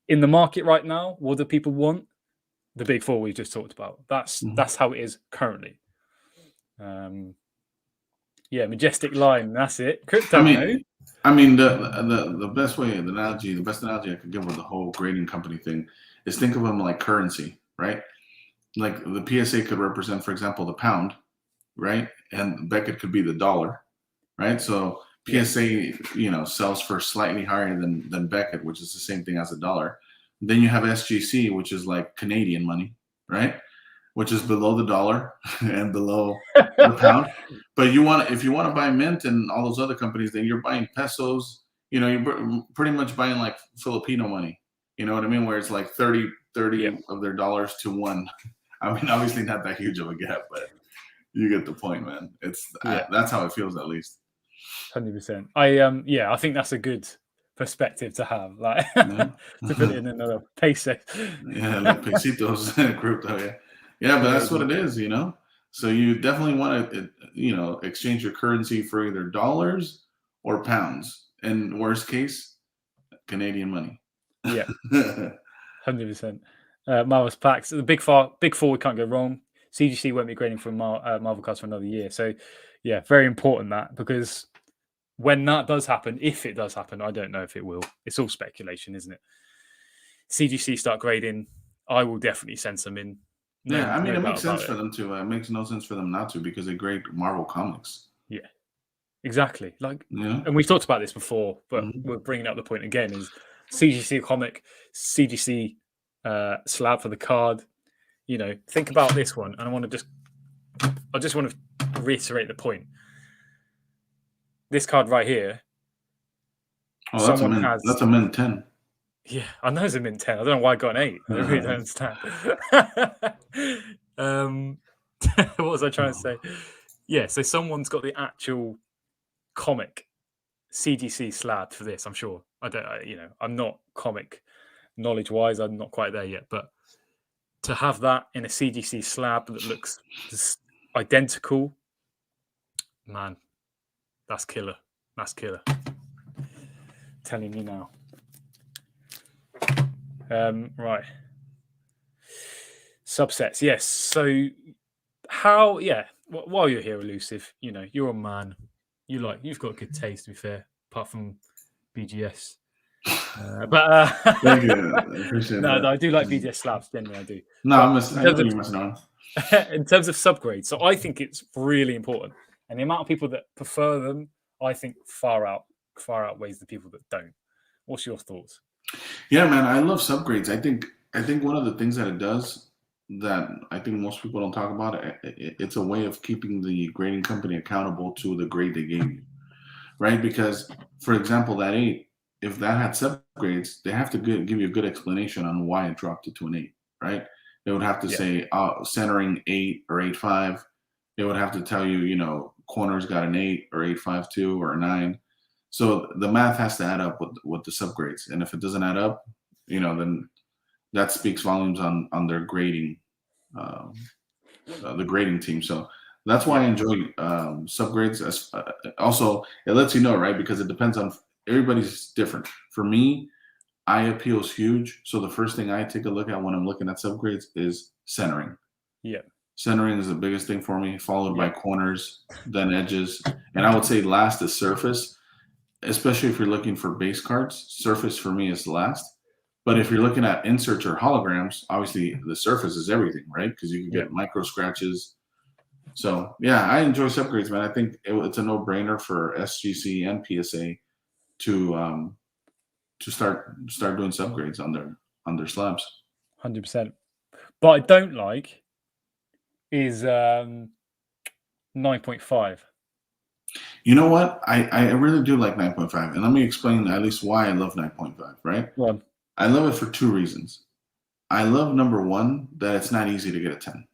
in the market right now, what do people want? The big 4 we've just talked about. That's how it is currently. Majestic line. That's it. Crypto. I mean, the best analogy I could give with the whole grading company thing is think of them like currency, right? Like the PSA could represent, for example, the pound, right? And Beckett could be the dollar, right? So PSA, sells for slightly higher than Beckett, which is the same thing as a dollar. Then you have SGC, which is like Canadian money, right? Which is below the dollar and below the pound. But if you want to buy Mint and all those other companies, then you're buying pesos. You're pretty much buying like Filipino money. You know what I mean? Where it's like 30 of their dollars to 1. I mean, obviously not that huge of a gap, but you get the point, man. That's how it feels, at least. 100%. I think that's a good perspective to have, like to put it in another peso. Yeah, like pesitos crypto. Yeah, but that's what it is, So you definitely want to, exchange your currency for either dollars or pounds, and worst case, Canadian money. Yeah, 100%. Marvel's packs. The big 4, we can't go wrong. CGC won't be grading for Marvel cards for another year. So, yeah, very important that because when that does happen, if it does happen, I don't know if it will. It's all speculation, isn't it? CGC start grading I will definitely send some in. No, Yeah, I mean, no it doubt makes sense about for it. them to. It makes no sense for them not to because they're great Marvel comics. Yeah, exactly. Like, Yeah. and we've talked about this before, but Mhm. we're bringing up the point again: is CGC comic, CGC slab for the card. You know, think about this one, and I just want to reiterate the point. This card right here, Oh, someone has. That's a mint 10. Yeah, I know it's a mint 10. I don't know why I got an 8. I really don't understand. What was I trying to say? Yeah, so someone's got the actual comic CGC slab for this, I'm sure. I'm not comic knowledge wise, I'm not quite there yet, but to have that in a CGC slab that looks just identical, man, that's killer. That's killer. Telling you now. Right. Subsets, yes. So how, yeah, while you're here, Elusive, you know, you're a man. You've got good taste, to be fair, apart from BGS. Thank you. I appreciate No, that. I do like BGS slabs, generally I do. No, But I know you're messing around. in terms of subgrades, so I think it's really important. And the amount of people that prefer them, I think far outweighs the people that don't. What's your thoughts? Yeah, man, I love subgrades. I think one of the things that it does that I think most people don't talk about it's a way of keeping the grading company accountable to the grade they gave you, right? Because, for example, that 8, if that had subgrades, they have to give you a good explanation on why it dropped it to an 8, right? They would have to Yeah. say centering 8 or 8.5. They would have to tell you, you know, corners got an 8 or 8.52 or a 9. So the math has to add up with the subgrades, and if it doesn't add up, you know, then that speaks volumes on their grading, um, the grading team. So that's why I enjoy subgrades. Also, it lets you know, right? Because it depends on everybody's different. For me, eye appeal is huge. So the first thing I take a look at when I'm looking at subgrades is centering. Yeah. Centering is the biggest thing for me, followed by Yeah. corners, then edges, and I would say last is surface. Especially if you're looking for base cards, surface for me is last. But if you're looking at inserts or holograms, obviously the surface is everything, right? Because you can get micro scratches. So yeah, I enjoy subgrades, man. I think it's a no-brainer for SGC and PSA to start doing subgrades on their slabs. 100%. But I don't like is 9.5. You know what? I really do like 9.5, and let me explain at least why I love 9.5. Right? One. I love it for 2 reasons. I love number 1 that it's not easy to get a 10,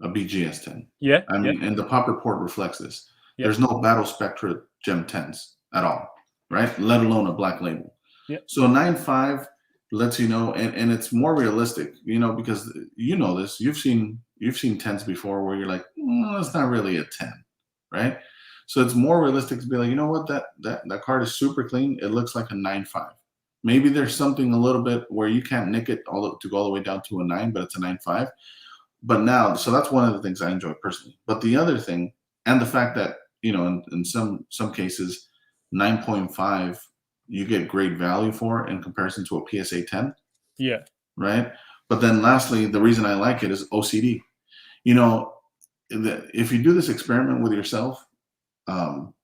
a BGS 10. Yeah. I mean, and the pop report reflects this. Yeah. There's no Battle Spectra Gem 10s at all, right? Let alone a black label. Yeah. So 9.5 lets you know, and it's more realistic, you know, because you know this. You've seen 10s before where you're like, it's not really a 10, right? So it's more realistic to be like, you know what, that card is super clean. It looks like a 9.5. Maybe there's something a little bit where you can't nick it to go all the way down to a 9, but it's a 9.5. But now, so that's one of the things I enjoy personally. But the other thing, and the fact that, you know, in some cases, 9.5 you get great value for in comparison to a PSA 10. Yeah. Right. But then lastly, the reason I like it is OCD. You know, if you do this experiment with yourself,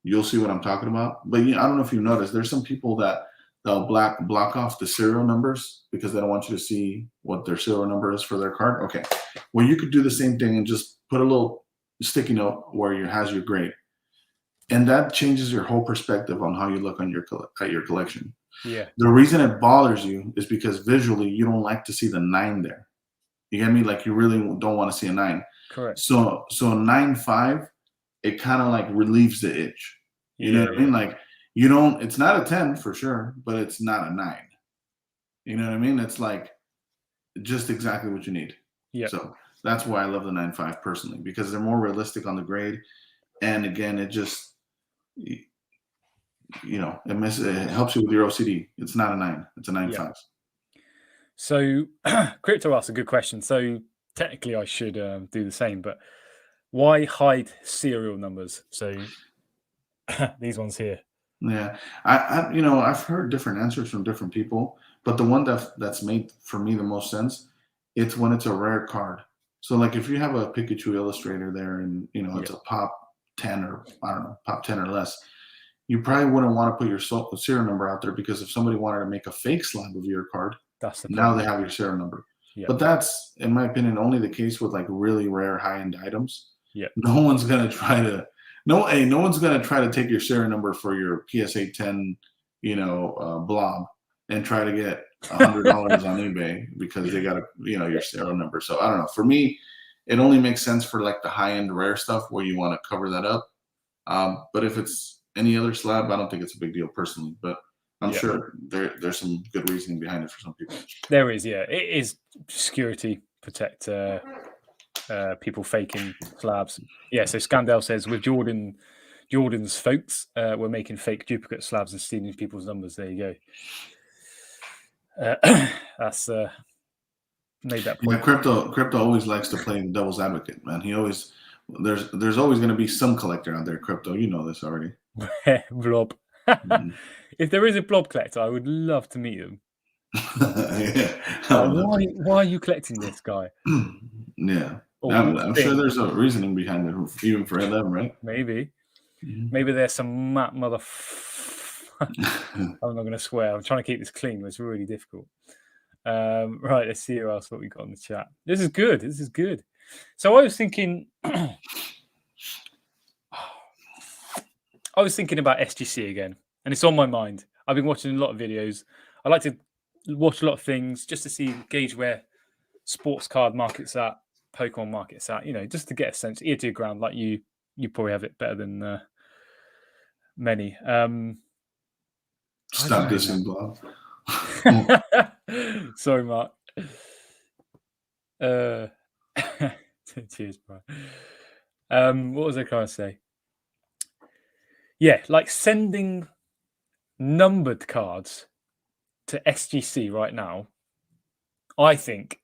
you'll see what I'm talking about. But I don't know if you noticed, there's some people that they'll block off the serial numbers because they don't want you to see what their serial number is for their card. Okay. Well, you could do the same thing and just put a little sticky note where it has your grade. And that changes your whole perspective on how you look on at your collection. Yeah. The reason it bothers you is because visually you don't like to see the 9 there. You get me? Like you really don't want to see a 9. Correct. So 9.5, it kind of like relieves the itch. You know what I mean? Like you don't. It's not a 10 for sure, but it's not a 9. You know what I mean? It's like just exactly what you need. Yeah. So that's why I love the 9.5 personally, because they're more realistic on the grade, and again, it just it helps you with your OCD. It's not a 9; it's a 9.5. Yeah. So, Crypto asked a good question. So technically, I should do the same, but why hide serial numbers? So these ones here. Yeah, I've heard different answers from different people, but the one that's made for me the most sense It's when it's a rare card. So like if you have a Pikachu Illustrator there and it's a pop 10 or I don't know, pop 10 or less, you probably wouldn't want to put your serial number out there because if somebody wanted to make a fake slab of your card, That's the now problem. they have your serial number. Yeah. But that's, in my opinion, only the case with like really rare high-end items. Yeah. No one's gonna try to no one's gonna try to take your serial number for your PSA10, blob and try to get $100 on eBay because they got your serial number. So I don't know. For me, it only makes sense for like the high-end rare stuff where you want to cover that up. But if it's any other slab, I don't think it's a big deal personally. But I'm sure there's some good reasoning behind it for some people. There is, yeah. It is security, protect people faking slabs. Yeah, so Scandell says, with Jordan's folks, we're making fake duplicate slabs and stealing people's numbers. There you go. That's made that point. Yeah, crypto always likes to play the devil's advocate, man. There's always going to be some collector out there, crypto. You know this already. Blob. If there is a blob collector, I would love to meet him. Why are you collecting this guy? Yeah. I'm sure there's a reasoning behind it, even for them, right? Maybe. Maybe there's some mad mother. I'm not going to swear. I'm trying to keep this clean, but it's really difficult. Right, let's see what we got in the chat. This is good. So I was thinking about SGC again, and it's on my mind. I've been watching a lot of videos. I like to watch a lot of things just to gauge where sports card market's at, Pokemon market's at, just to get a sense, ear to the ground, like you probably have it better than many. Stop dissing, Bob. Sorry, Mark. Cheers, bro. What was I trying to say? Yeah, like sending numbered cards to SGC right now, I think,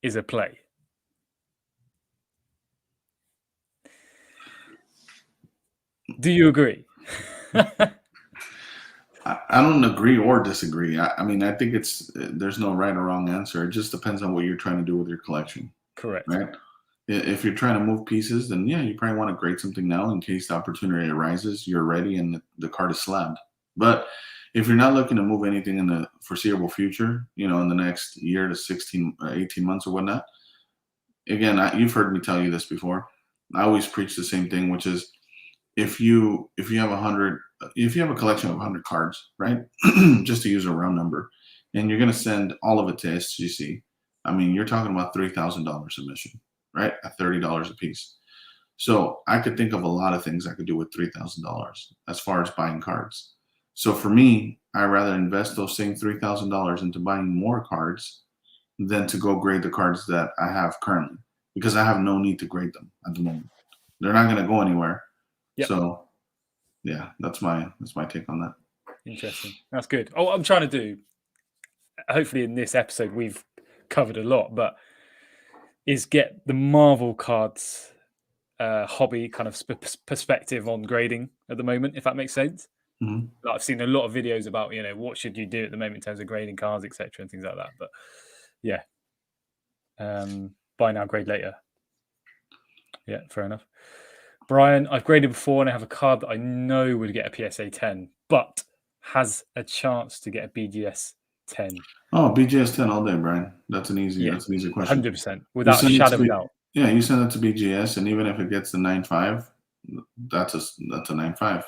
is a play. Do you agree? I don't agree or disagree. I mean, I think there's no right or wrong answer. It just depends on what you're trying to do with your collection. Correct. Right? If you're trying to move pieces, then yeah, you probably want to grade something now in case the opportunity arises. You're ready and the card is slabbed. But if you're not looking to move anything in the foreseeable future, in the next year to 16 or 18 months or whatnot, again, you've heard me tell you this before. I always preach the same thing, which is if you have a collection of 100 cards, right, just to use a round number, and you're going to send all of it to SGC, I mean, you're talking about $3,000 submission, right, at $30 a piece. So I could think of a lot of things I could do with $3,000 as far as buying cards. So for me, I'd rather invest those same $3,000 into buying more cards than to go grade the cards that I have currently, because I have no need to grade them at the moment. They're not going to go anywhere. Yep. So, yeah, that's my take on that. Interesting. That's good. Oh, I'm trying to do, hopefully in this episode we've covered a lot, but is get the Marvel cards hobby kind of perspective on grading at the moment, if that makes sense. Mm-hmm. Like I've seen a lot of videos about, what should you do at the moment in terms of grading cards, etc., and things like that. But yeah, buy now, grade later. Yeah, fair enough. Brian, I've graded before and I have a card that I know would get a PSA10, but has a chance to get a BGS 10. Oh, BGS 10 all day, Brian. That's an easy question. 100%, without a shadow of a doubt. Yeah, you send it to BGS, and even if it gets the 9.5, that's a 9.5.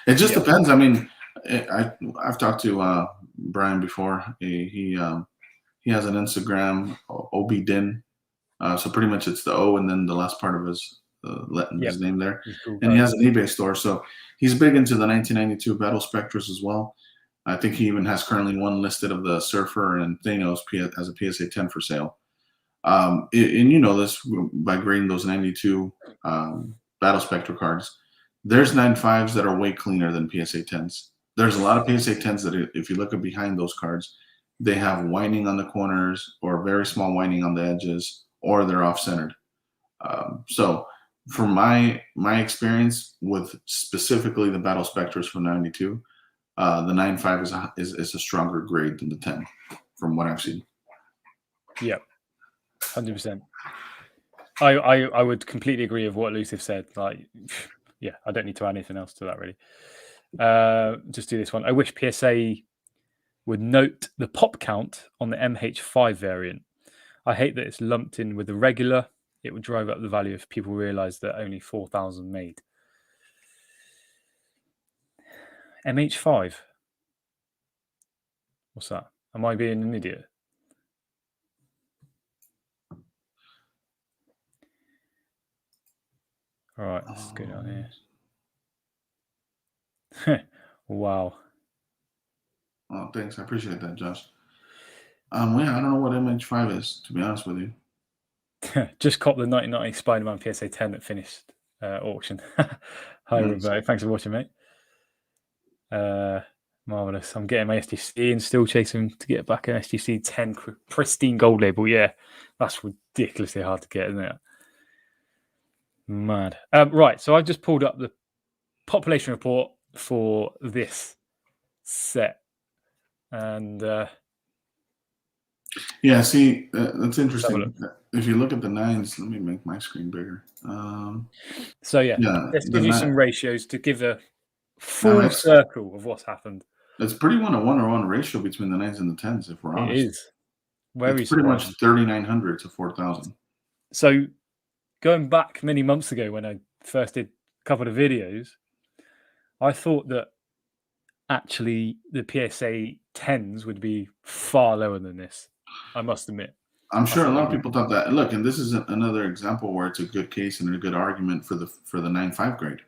It just depends. I mean, I've talked to Brian before. He has an Instagram, OBDin. So pretty much it's the O and then the last part of his name there. Cool, and he has an eBay store. So he's big into the 1992 Battle Spectras as well. I think he even has currently one listed of the Surfer and Thanos as a PSA 10 for sale. And you know this by grading those 92 Battle Spectra cards. There's 9.5s that are way cleaner than PSA 10s. There's a lot of PSA 10s that if you look at behind those cards, they have whining on the corners or very small whining on the edges, or they're off-centered. So from my experience with specifically the Battle Spectras from 92, the 9.5 is a stronger grade than the 10 from what I've seen. Yeah, 100%. I would completely agree with what Luciv said. Like, yeah, I don't need to add anything else to that really. Just do this one. I wish PSA would note the pop count on the MH5 variant. I hate that it's lumped in with the regular. It would drive up the value if people realise that only 4,000 made. MH5. What's that? Am I being an idiot? All right, let's go down here. Wow. Oh, thanks. I appreciate that, Josh. Yeah, I don't know what MH5 is, to be honest with you. Just cop the 1990 Spider-Man PSA10 that finished auction. Hi, Roberto. Thanks for watching, mate. Marvelous. I'm getting my SGC and still chasing to get back an SGC 10 pristine gold label. Yeah, that's ridiculously hard to get, isn't it? Mad. Right, so I've just pulled up the population report for this set, and yeah, see, that's interesting. If you look at the 9s, let me make my screen bigger. So yeah, let's give you some ratios to give a full circle of what's happened. It's pretty 1-to-1 ratio between the 9s and the 10s, if we're honest. It is. It's pretty much 3,900 to 4,000. So going back many months ago when I first did a couple of videos, I thought that actually the PSA 10s would be far lower than this. I must admit. I'm sure a lot of people thought that. Look, and this is another example where it's a good case and a good argument for the 9.5 grade.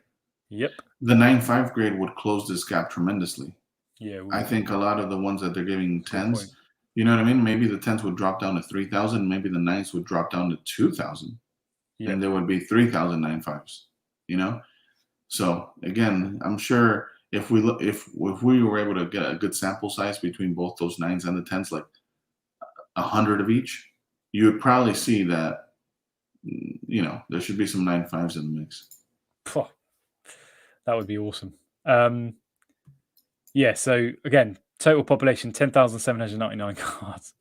Yep. The 9.5 grade would close this gap tremendously. Yeah. I think a lot of the ones that they're giving 10s, you know what I mean? Maybe the 10s would drop down to 3,000. Maybe the 9s would drop down to 2,000. Yep. And there would be 3,000 9.5s, you know? So again, I'm sure if we were able to get a good sample size between both those 9s and the 10s, like 100 of each, you would probably see that, you know, there should be some 9.5s in the mix. That would be awesome. Yeah, so again, total population 10,799 cards.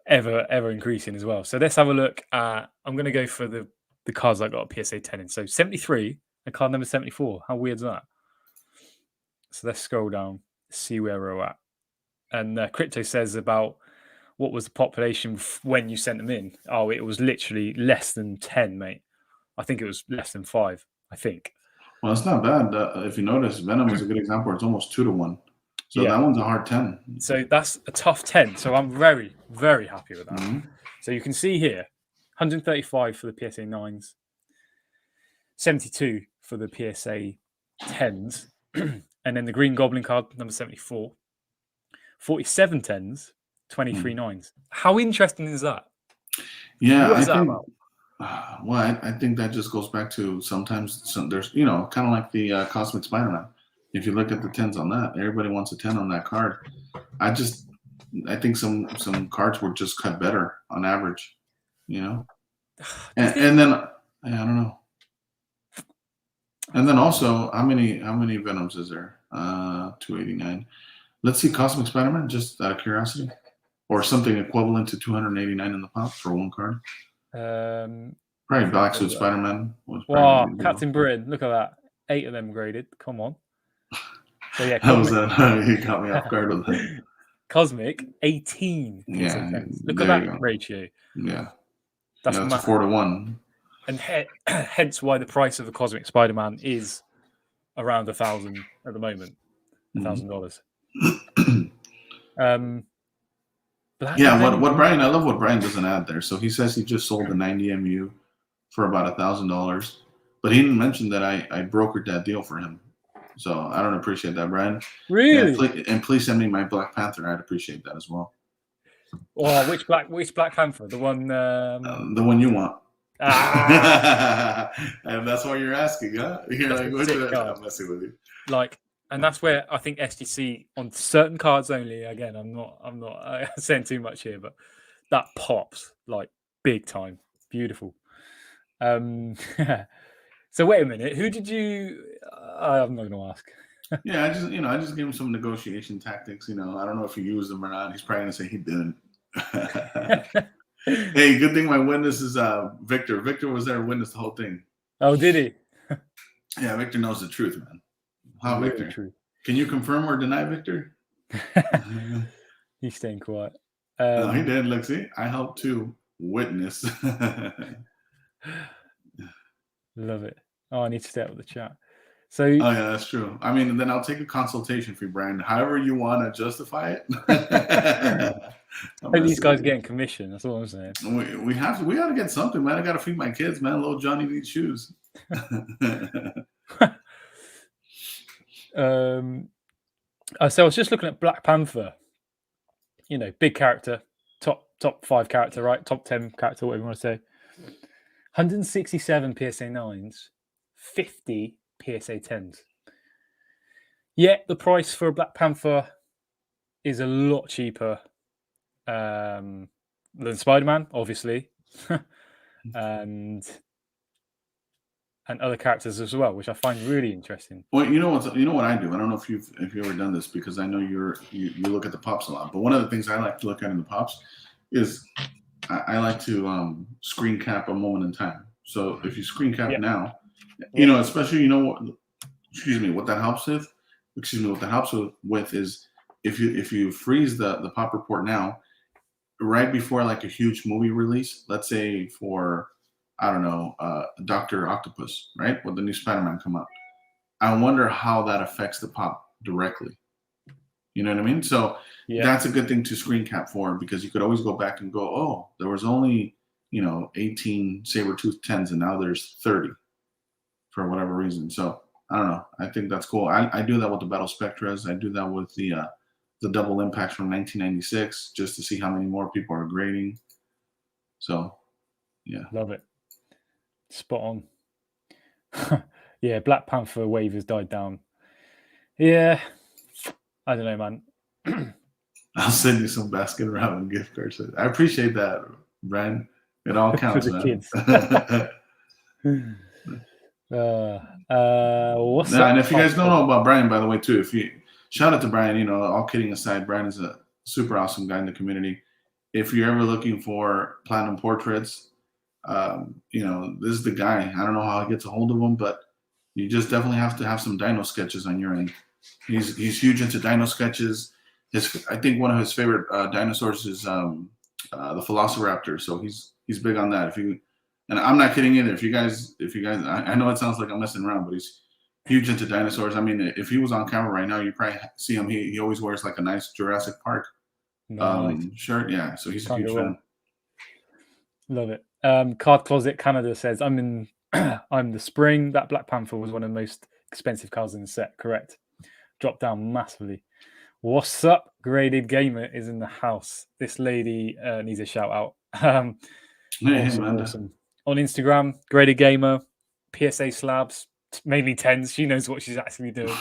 Ever increasing as well. So let's have a look at, I'm going to go for the cards I got a PSA 10 in. So 73 and card number 74. How weird is that? So let's scroll down, see where we're at. And Crypto says about what was the population when you sent them in. Oh, it was literally less than 10, mate. I think it was less than 5, I think. Well, it's not bad. If you notice, Venom is a good example. It's almost 2-to-1. So that one's a hard 10. So that's a tough 10. So I'm very, very happy with that. Mm-hmm. So you can see here, 135 for the PSA 9s, 72 for the PSA 10s, and then the Green Goblin card, number 74, 47 10s, 23 9s. How interesting is that? Yeah, I think. Well, I think that just goes back to sometimes there's, you know, kind of like the Cosmic Spider-Man. If you look at the 10s on that, everybody wants a 10 on that card. I think some cards were just cut better on average, you know. And then I don't know. And then also, how many Venoms is there? 289. Let's see, Cosmic Spider-Man, just out of curiosity, or something equivalent to 289 in the pop for one card. Probably Black Suit Spider-Man. Wow, Captain Britain, look at that. 8 of them graded. Come on. So yeah, how was that? He caught me off guard with that. Cosmic 18. Yeah, look at that ratio. Yeah, that's it's 4-to-1. And hence why the price of the Cosmic Spider-Man is around 1,000 at the moment. $1,000. What Brian? I love what Brian doesn't add there. So he says he just sold the 90 MU for about $1,000, but he didn't mention that I brokered that deal for him. So I don't appreciate that, Brian. Really? And please send me my Black Panther. I'd appreciate that as well. Oh, which Black Panther? The one. The one you want. And that's why you're asking, huh? You're like, I'm messing with you. Like, and that's where I think SGC on certain cards only. Again, I'm not saying too much here, but that pops like big time. Beautiful. So wait a minute. Who did you? I'm not going to ask. Yeah, I just gave him some negotiation tactics. You know, I don't know if he used them or not. He's probably going to say he didn't. Hey, good thing my witness is Victor. Victor was there, witnessed the whole thing. Oh, did he? Yeah, Victor knows the truth, man. How, Real Victor? truth. Can you confirm or deny, Victor? He's staying quiet. No, he did. Look, see, I helped to witness. Love it. Oh, I need to stay up with the chat. So, oh yeah, that's true. I mean, then I'll take a consultation fee, Brian. However you want to justify it. these guys are getting commission. That's all I'm saying. We have to. We got to get something, man. I got to feed my kids, man. Little Johnny needs shoes. So I was just looking at Black Panther. You know, big character, top 5 character, right? Top 10 character, whatever you want to say. 167 PSA 9s, 50 PSA 10s. Yet the price for a Black Panther is a lot cheaper than Spider-Man, obviously, and other characters as well, which I find really interesting. Well, you know what I do. I don't know if you've ever done this, because I know you look at the pops a lot. But one of the things I like to look at in the pops is I like to screen cap a moment in time. So if you screen cap now, you know, especially what that helps with. What that helps with is if you freeze the pop report now, right before like a huge movie release, let's say for, I don't know, Dr. Octopus, right? When the new Spider-Man come out. I wonder how that affects the pop directly. You know what I mean? So that's a good thing to screen cap for, because you could always go back and go, oh, there was only, 18 saber-tooth 10s and now there's 30 for whatever reason. So I don't know. I think that's cool. I do that with the Battle Spectras. I do that with the double impacts from 1996, just to see how many more people are grading. So, yeah. Love it. Spot on. Yeah, Black Panther wave has died down. Yeah. I don't know, man. I'll send you some basket ramen gift cards. I appreciate that, Brian. It all counts, For the man. kids. What's up? And if you guys don't know about Brian, by the way, too, shout out to Brian. All kidding aside, Brian is a super awesome guy in the community. If you're ever looking for platinum portraits, this is the guy. I don't know how I get a hold of him, but you just definitely have to have some dino sketches on your end. He's huge into dino sketches. I think one of his favorite dinosaurs is the Velociraptor. So he's big on that. And I'm not kidding either. If you guys, I know it sounds like I'm messing around, but he's huge into dinosaurs. I mean, if he was on camera right now, you probably see him. He always wears like a nice Jurassic Park shirt. Yeah, so he's a huge fan. Love it. Card Closet Canada says, I'm the spring. That Black Panther was one of the most expensive cards in the set. Correct. Dropped down massively. What's up? Graded Gamer is in the house. This lady needs a shout out. Awesome. On Instagram, Graded Gamer, PSA slabs, mainly 10s. She knows what she's actually doing.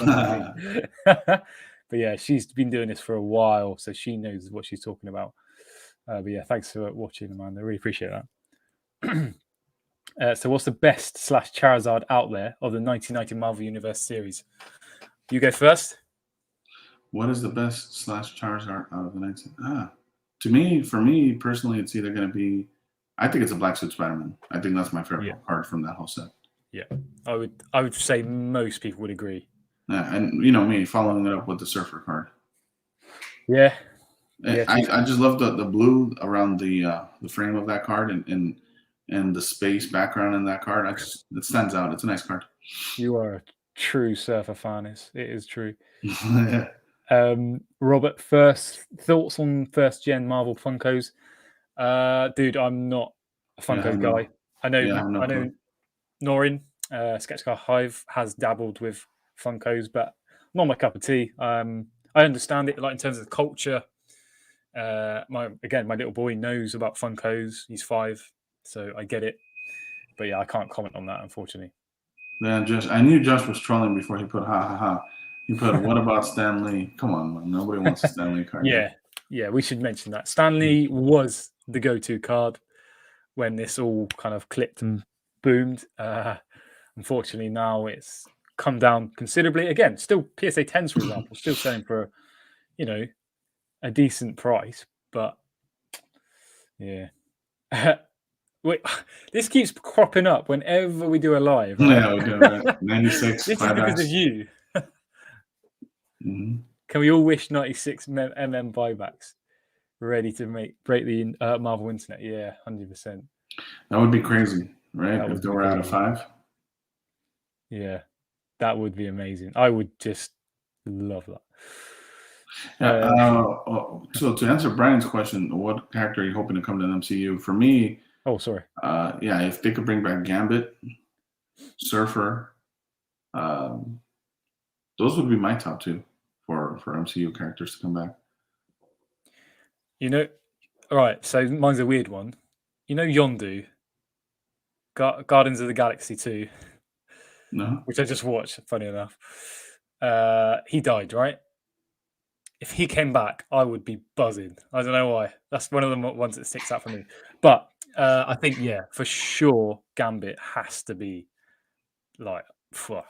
But yeah, she's been doing this for a while, so she knows what she's talking about. But yeah, thanks for watching, Amanda. I really appreciate that. So what's the best / Charizard out there of the 1990 Marvel Universe series? You go first. What is the best / Charizard out of the 19? For me personally, it's either going to be, I think it's a Black Suit Spider-Man. I think that's my favorite card from that whole set. Yeah, I would say most people would agree. Yeah, and me following it up with the Surfer card. Yeah. I just love the blue around the frame of that card and the space background in that card. It stands out. It's a nice card. You are a true Surfer fan. It is true. Robert, first thoughts on first gen Marvel Funkos? Dude, I'm not a Funko guy. I know Norin, Sketchcard Hive has dabbled with Funkos, but not my cup of tea. I understand it, like in terms of the culture. My little boy knows about Funkos. He's 5, so I get it. But yeah, I can't comment on that, unfortunately. Yeah, I knew Josh was trolling before he put ha ha ha. He put, what about Stan Lee? Come on, man. Nobody wants a Stan Lee card. Yeah, we should mention that. Stan Lee was the go-to card when this all kind of clicked and boomed. Unfortunately, now it's come down considerably. Again, still PSA 10s, for example, still selling for, a decent price. But, yeah. Wait, this keeps cropping up whenever we do a live. Right? Yeah, we do, right? 96 This is because of buybacks. you. Mhm. Can we all wish 96 buybacks ready to break the Marvel internet? Yeah, 100%. That would be crazy, right? That If would they be were out of crazy. 5. Yeah, that would be amazing. I would just love that. Yeah. So to answer Brian's question, what character are you hoping to come to the MCU? For me, Oh, sorry. yeah, if they could bring back Gambit, Surfer, those would be my top 2 for MCU characters to come back. You know, all right. So mine's a weird one. You know, Yondu, Guardians of the Galaxy 2, No, which I just watched. Funny enough, he died, right? If he came back, I would be buzzing. I don't know why. That's one of the ones that sticks out for me. But I think, yeah, for sure, Gambit has to be like, phew,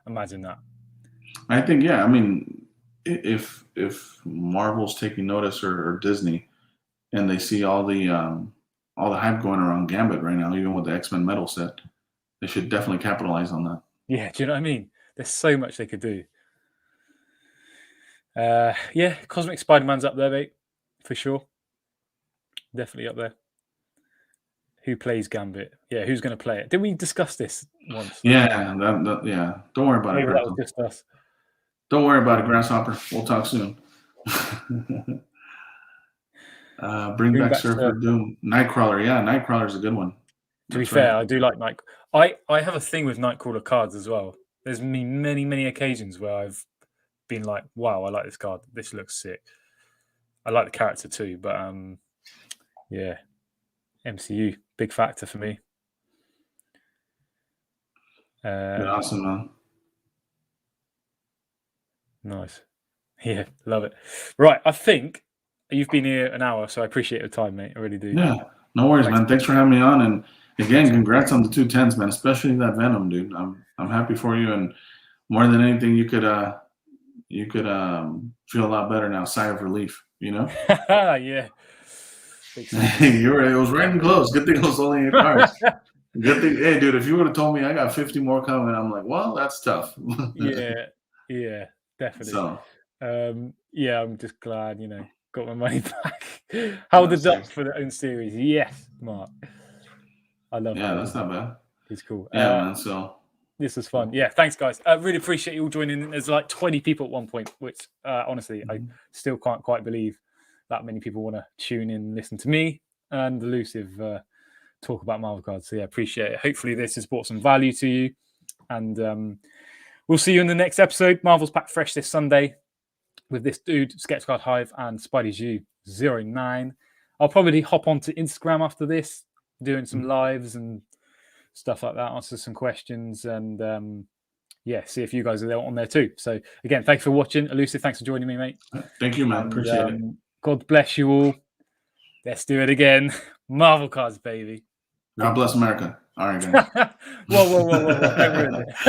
imagine that. I think, yeah. I mean, if Marvel's taking notice, or Disney, and they see all the hype going around Gambit right now, even with the X-Men metal set, they should definitely capitalize on that. Yeah, do you know what I mean? There's so much they could do. Yeah, Cosmic Spider-Man's up there, mate, for sure. Definitely up there. Who plays Gambit? Yeah, who's going to play it? Did we discuss this once? Yeah, yeah. Don't worry about Maybe it, that was Gretel. just us. Don't worry about it, Grasshopper. We'll talk soon. Bring back Surfer, Doom, Nightcrawler. Yeah, Nightcrawler's a good one. To be fair, I do like Night. I have a thing with Nightcrawler cards as well. There's been many occasions where I've been like, "Wow, I like this card. This looks sick." I like the character too, but yeah, MCU big factor for me. Awesome, man. Nice. Yeah, love it. Right, I think you've been here an hour, so I appreciate your time, mate. I really do. Yeah, no worries, man. Thanks for having me on, and again, congrats on the 210s, man. Especially that Venom, dude. I'm happy for you, and more than anything, you could feel a lot better now. Sigh of relief, you know. Yeah. It was right and close. Good thing it was only 8 cards. Good thing. Hey, dude, if you would have told me I got 50 more coming, I'm like, well, that's tough. Yeah, definitely. So, yeah, I'm just glad, got my money back. How the duck for their own series. Yes, Mark. I love that. Yeah, that's not bad. He's cool. Yeah, man. So this was fun. Yeah, thanks, guys. I really appreciate you all joining in. There's like 20 people at one point, which honestly, I still can't quite believe that many people want to tune in and listen to me and Elusive talk about Marvel cards. So yeah, appreciate it. Hopefully this has brought some value to you. And we'll see you in the next episode. Marvel's Pack Fresh this Sunday with this dude, Sketch Card Hive, and SpideyZhu09. I'll probably hop onto Instagram after this, doing some lives and stuff like that, answer some questions, and yeah, see if you guys are there on there too. So again, thanks for watching. Elusive, thanks for joining me, mate. Thank you, man. Appreciate it. God bless you all. Let's do it again. Marvel cards, baby. God bless America. All right, guys. Whoa. Don't ruin it.